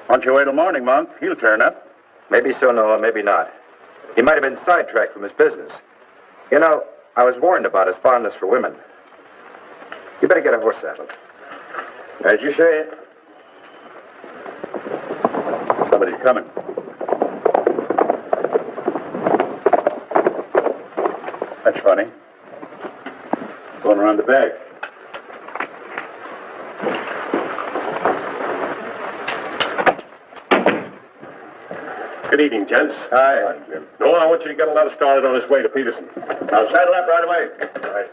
Why don't you wait till morning, Monk? He'll turn up. Maybe so, Noah, maybe not. He might have been sidetracked from his business. You know, I was warned about his fondness for women. You better get a horse saddled. As you say. Somebody's coming. That's funny. Going around the back. Good evening, gents. Hi, Jim. Noah, I want you to get a letter started on his way to Peterson. I'll saddle up right away. All right.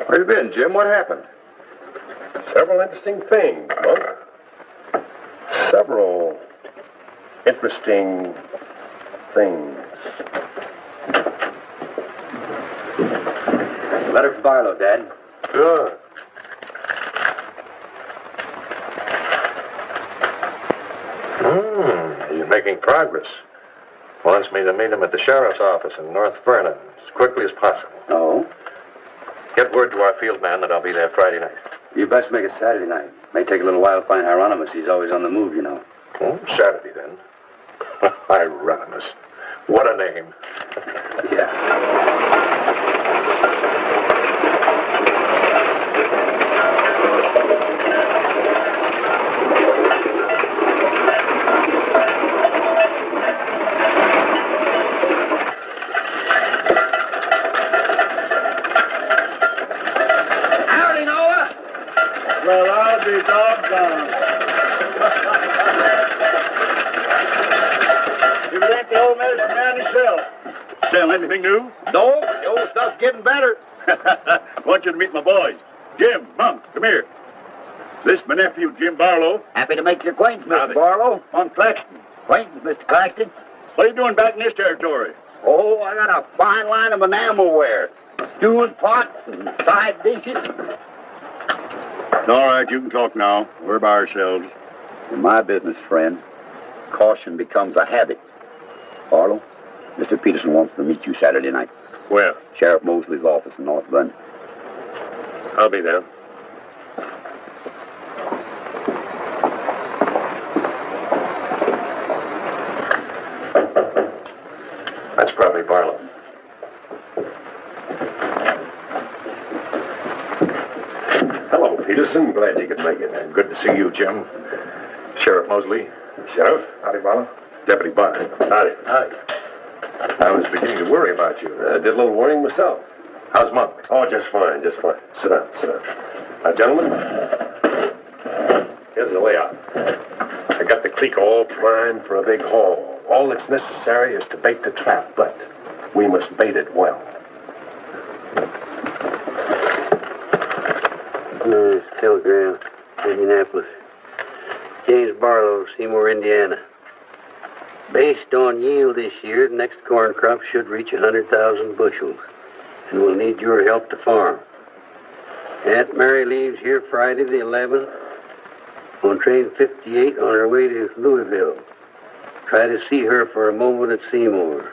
Where you been, Jim? What happened? Several interesting things, Monk. Several interesting things. Letter from Barlow, Dad. Good. He's making progress. Wants me to meet him at the sheriff's office in North Vernon as quickly as possible. Oh? Get word to our field man that I'll be there Friday night. You best make it Saturday night. May take a little while to find Hieronymus. He's always on the move, you know. Oh, Saturday, then. Hieronymus. What a name. Yeah. Well, I'll be doggone. You ain't the old medicine man yourself. Sell anything new? No, the old stuff's getting better. Want you to meet my boys. Jim, Monk, come here. This is my nephew, Jim Barlow. Happy to make your acquaintance, Mr. Howdy. Barlow. Monk Claxton. Acquaintance, Mr. Claxton. What are you doing back in this territory? Oh, I got a fine line of enamelware. Stewing pots and side dishes. All right, you can talk now. We're by ourselves. In my business, friend, caution becomes a habit. Barlow, Mr. Peterson wants to meet you Saturday night. Where? Sheriff Mosley's office in North Vernon. I'll be there. That's probably Barlow. Hello, Peterson. Glad you could make it. Good to see you, Jim. Sheriff Mosley. Sheriff? Howdy, Barlow. Deputy Barton. Howdy. Howdy. I was beginning to worry about you. I did a little worrying myself. How's Monk? Oh, just fine, just fine. Sit down, sit down. Now, gentlemen, here's the layout. I got the creek all primed for a big haul. All that's necessary is to bait the trap, but we must bait it well. Telegram, Indianapolis. James Barlow, Seymour, Indiana. Based on yield this year, the next corn crop should reach 100,000 bushels, and we'll need your help to farm. Aunt Mary leaves here Friday the 11th on train 58 on her way to Louisville. Try to see her for a moment at Seymour.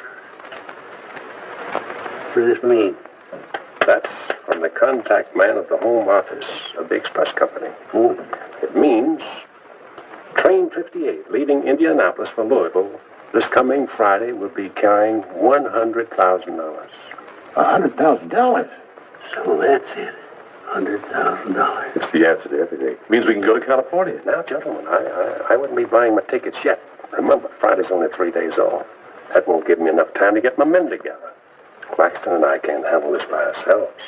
What does this mean? That's from the contact man at the home office of the express company. Oh. It means train 58 leaving Indianapolis for Louisville this coming Friday will be carrying $100,000. $100,000? So that's it. $100,000. It's the answer to everything. Means we can go to California. Now, gentlemen, I wouldn't be buying my tickets yet. Remember, Friday's only 3 days off. That won't give me enough time to get my men together. Claxton and I can't handle this by ourselves.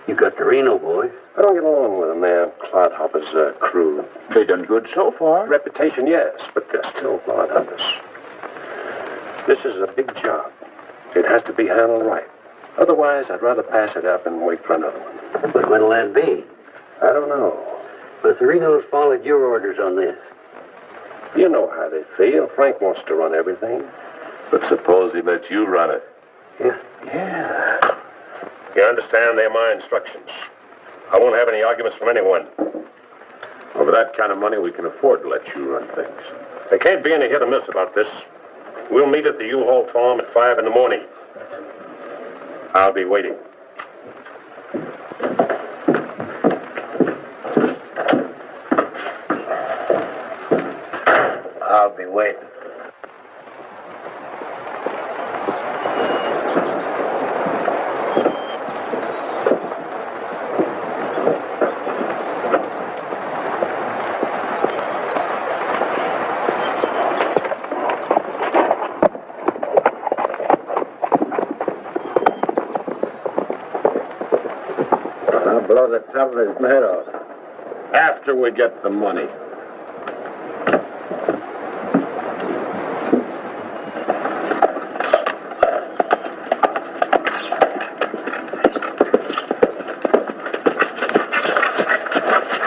You got the Reno boy. I don't get along with them. They're clodhoppers' crew. They done good so far. Reputation, yes, but they're still clodhoppers. This is a big job. It has to be handled right. Otherwise, I'd rather pass it up and wait for another one. But when'll that be? I don't know. But the Renos followed your orders on this. You know how they feel. Frank wants to run everything. But suppose he let you run it. Yeah. You understand, they're my instructions. I won't have any arguments from anyone. Over that kind of money, we can afford to let you run things. There can't be any hit or miss about this. We'll meet at the U-Haul farm at 5 in the morning. I'll be waiting. I'll be waiting. I'll blow the top of his head off. After we get the money.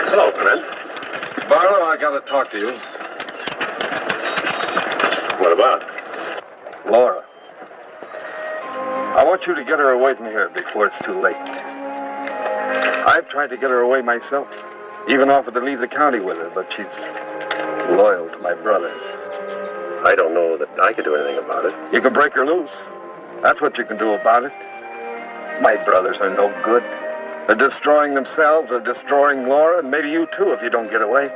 Hello, Clint. Barlow, I gotta talk to you. What about? Laura. I want you to get her away from here before it's too late. I've tried to get her away myself. Even offered to leave the county with her, but she's loyal to my brothers. I don't know that I could do anything about it. You can break her loose. That's what you can do about it. My brothers are no good. They're destroying themselves, they're destroying Laura, and maybe you too if you don't get away.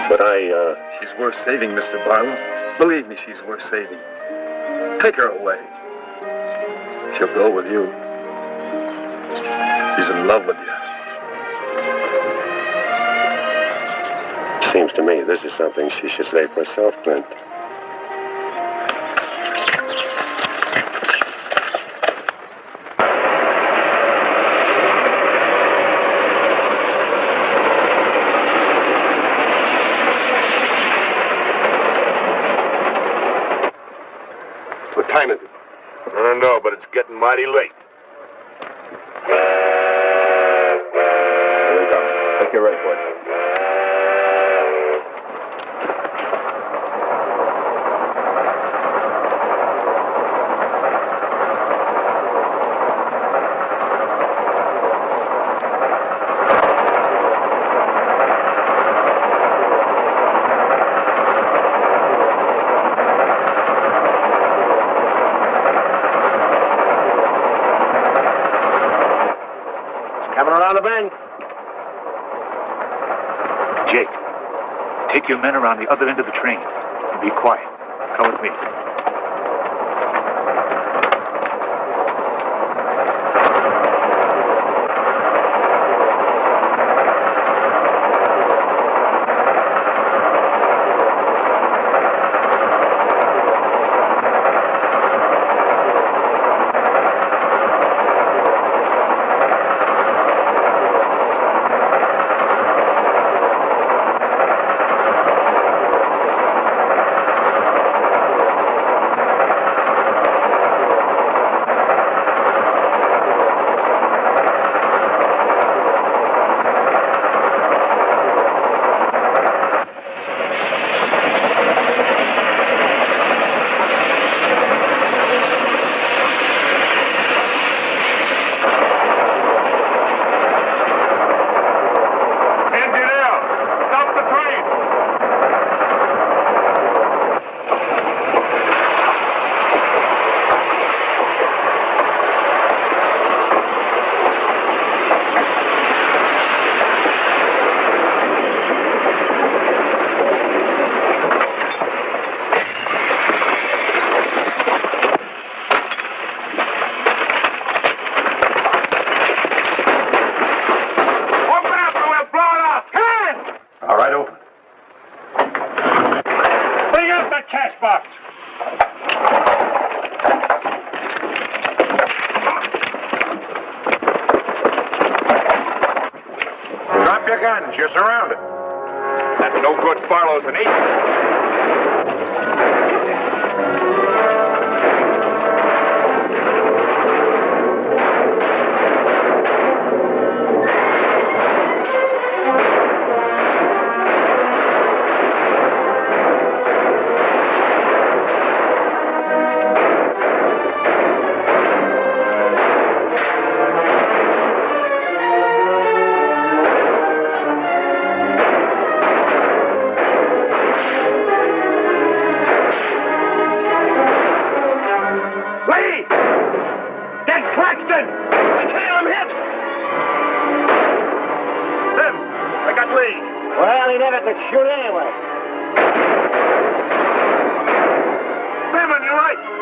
But She's worth saving, Mr. Barlow. Believe me, she's worth saving. Take her away. She'll go with you. She's in love with you. Seems to me this is something she should save for herself, Clint. What time is it? I don't know, but it's getting mighty late. Here we go. Think you're ready for it. Coming around the bend. Jake, take your men around the other end of the train and be quiet. Come with me. guns. You're surrounded. That no-good Barlow's an agent. he never could shoot anyway. Simon, you're right.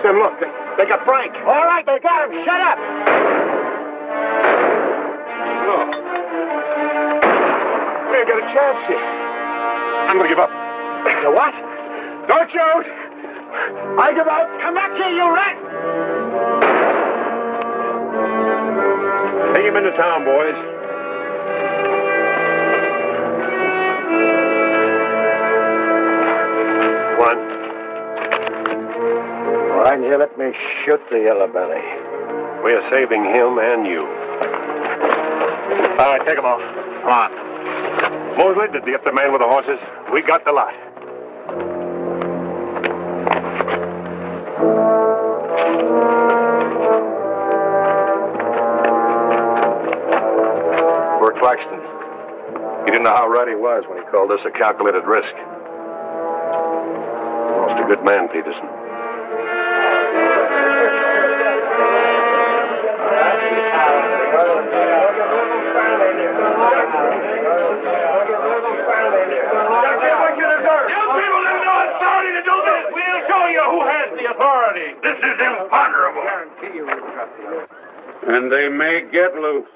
Sim, look, they got Frank. All right, they got him. Shut up. No. We ain't got a chance here. I'm gonna give up. You what? Don't shoot. I give up. Come back here, you rat. Take him into town, boys. One. Why didn't you let me shoot the yellow belly? We're saving him and you. All right, take them off. Come on. Mosley, did you get the man with the horses? We got the lot. We're Claxton. He didn't know how right he was when he called this a calculated risk. You lost a good man, Peterson. This is imponderable. And they may get loose.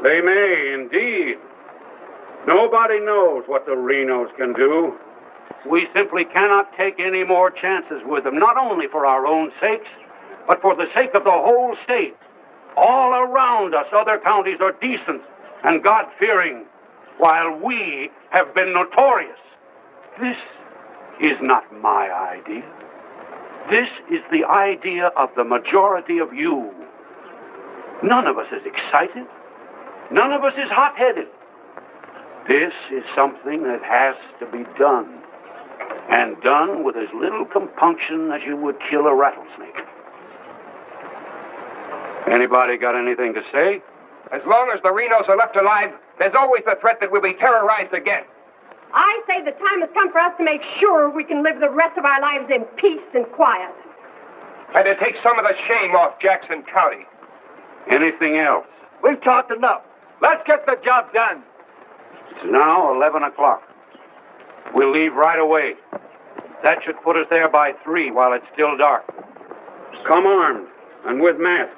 They may, indeed. Nobody knows what the Renos can do. We simply cannot take any more chances with them, not only for our own sakes, but for the sake of the whole state. All around us, other counties are decent and God-fearing. while we have been notorious. This is not my idea. This is the idea of the majority of you. None of us is excited. None of us is hot-headed. This is something that has to be done, and done with as little compunction as you would kill a rattlesnake. Anybody got anything to say? As long as the Renos are left alive, there's always the threat that we'll be terrorized again. I say the time has come for us to make sure we can live the rest of our lives in peace and quiet. And to take some of the shame off Jackson County. Anything else? We've talked enough. Let's get the job done. It's now 11 o'clock. We'll leave right away. That should put us there by 3 while it's still dark. Come armed and with masks.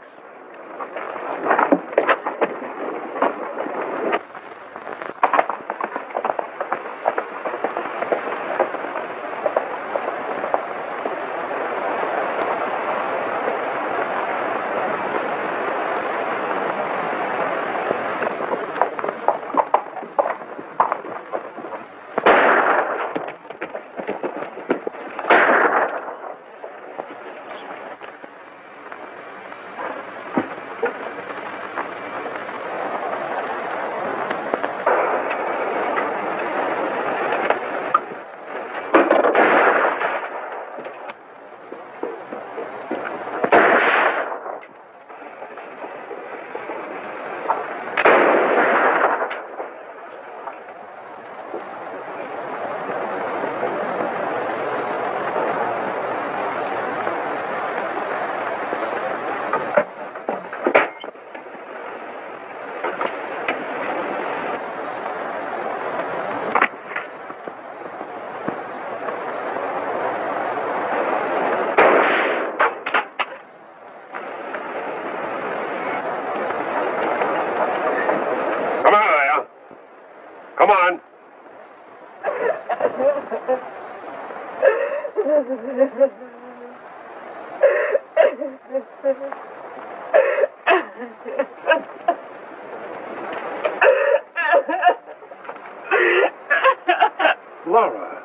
Laura.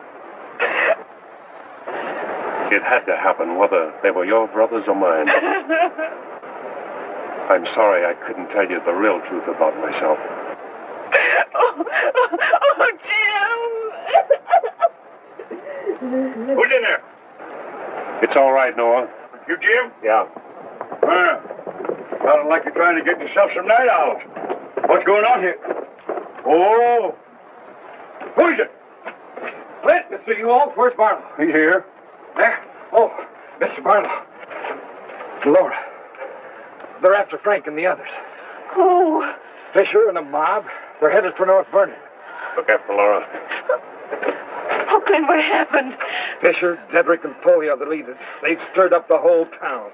It had to happen, whether they were your brothers or mine. I'm sorry I couldn't tell you the real truth about myself. Oh, Jim! Who's in there? It's all right, Noah. You, Jim? Yeah. Sounded like you're trying to get yourself some night owls. What's going on here? Oh. Who is it? Flint, Mr. Ewald, where's Barlow? He's here. There? Oh, Mr. Barlow. Laura. They're after Frank and the others. Oh. Fisher and a mob. They're headed for North Vernon. Look after Laura. Oh, Glenn, what happened? Fisher, Dedrick, and Foley are the leaders. They've stirred up the whole town.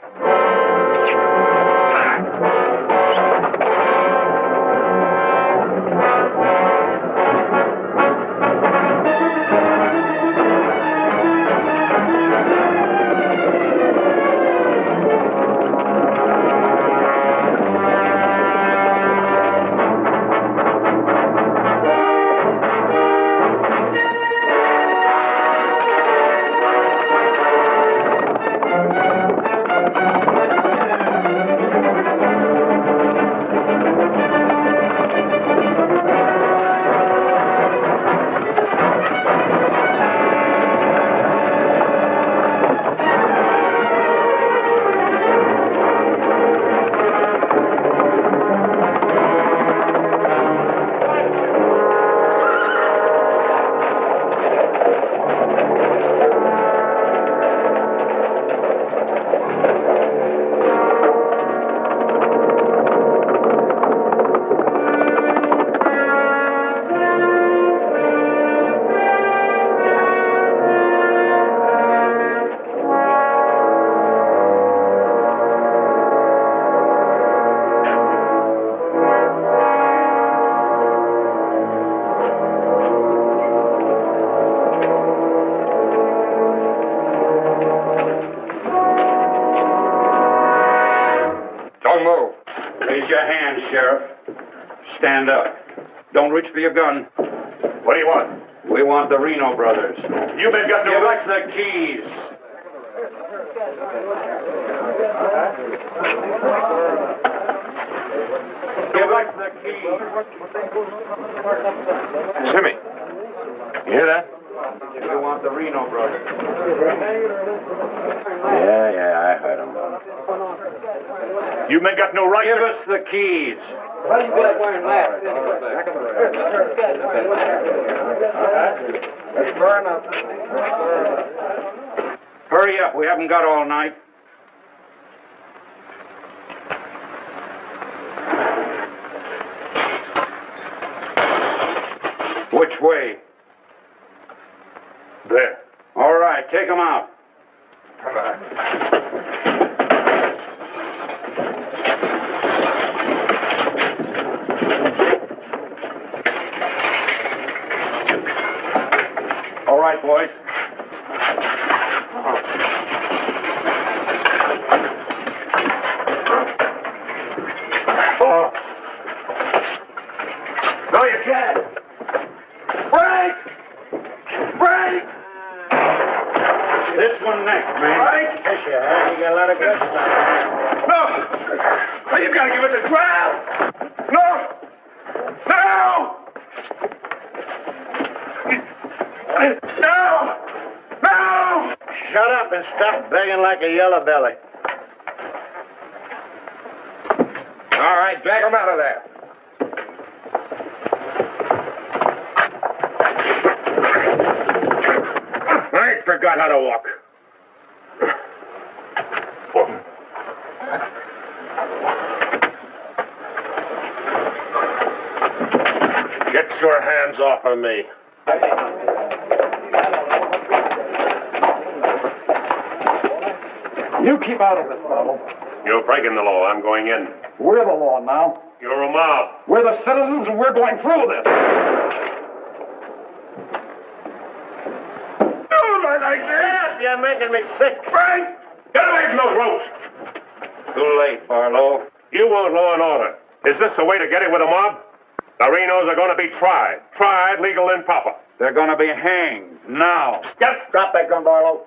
Raise your hand, Sheriff. Stand up. Don't reach for your gun. What do you want? We want the Reno brothers. You men got no Give right. us the keys. Give us the keys. Jimmy, you hear that? We want the Reno brothers. Yeah, I heard him. You men got no right. Give us the keys. Why you guys wearing masks anyway? That's burn up. Hurry up. We haven't got all night. Which way? There. All right, take them out. All right, boys. Oh. No, you can't. Break! Break! This one next, man. Break! You got a lot of good stuff. No! No, you gotta give us a trial! No! No! No! No! Shut up and stop begging like a yellow belly. All right, drag him out of there. I ain't forgot how to walk. Get your hands off of me. You keep out of this, Marlowe. You're breaking the law. I'm going in. We're the law now. You're a mob. We're the citizens, and we're going through this. Don't like that. You're making me sick. Frank! Get away from those ropes! Too late, Barlow. You want law and order. Is this the way to get it with a mob? The Renos are going to be tried. Tried, legal, and proper. They're going to be hanged now. Drop that gun, Barlow.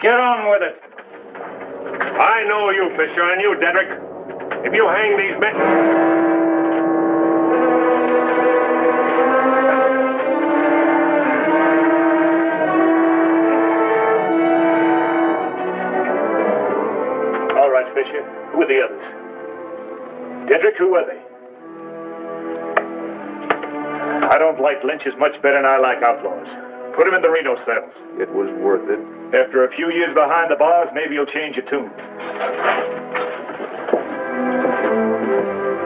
Get on with it. I know you, Fisher, and you, Dedrick. If you hang these men... All right, Fisher. Who are the others? Dedrick, who are they? I don't like lynches much better than I like outlaws. Put him in the Reno cells. It was worth it. After a few years behind the bars, maybe you'll change your tune.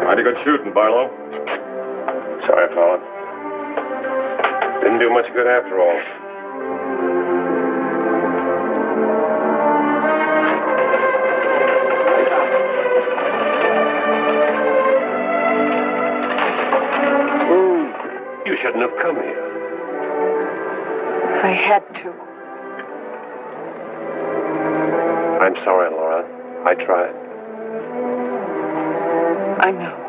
Mighty good shooting, Barlow. Sorry, fella. Didn't do much good after all. You shouldn't have come here. I had to. I'm sorry, Laura. I tried. I know.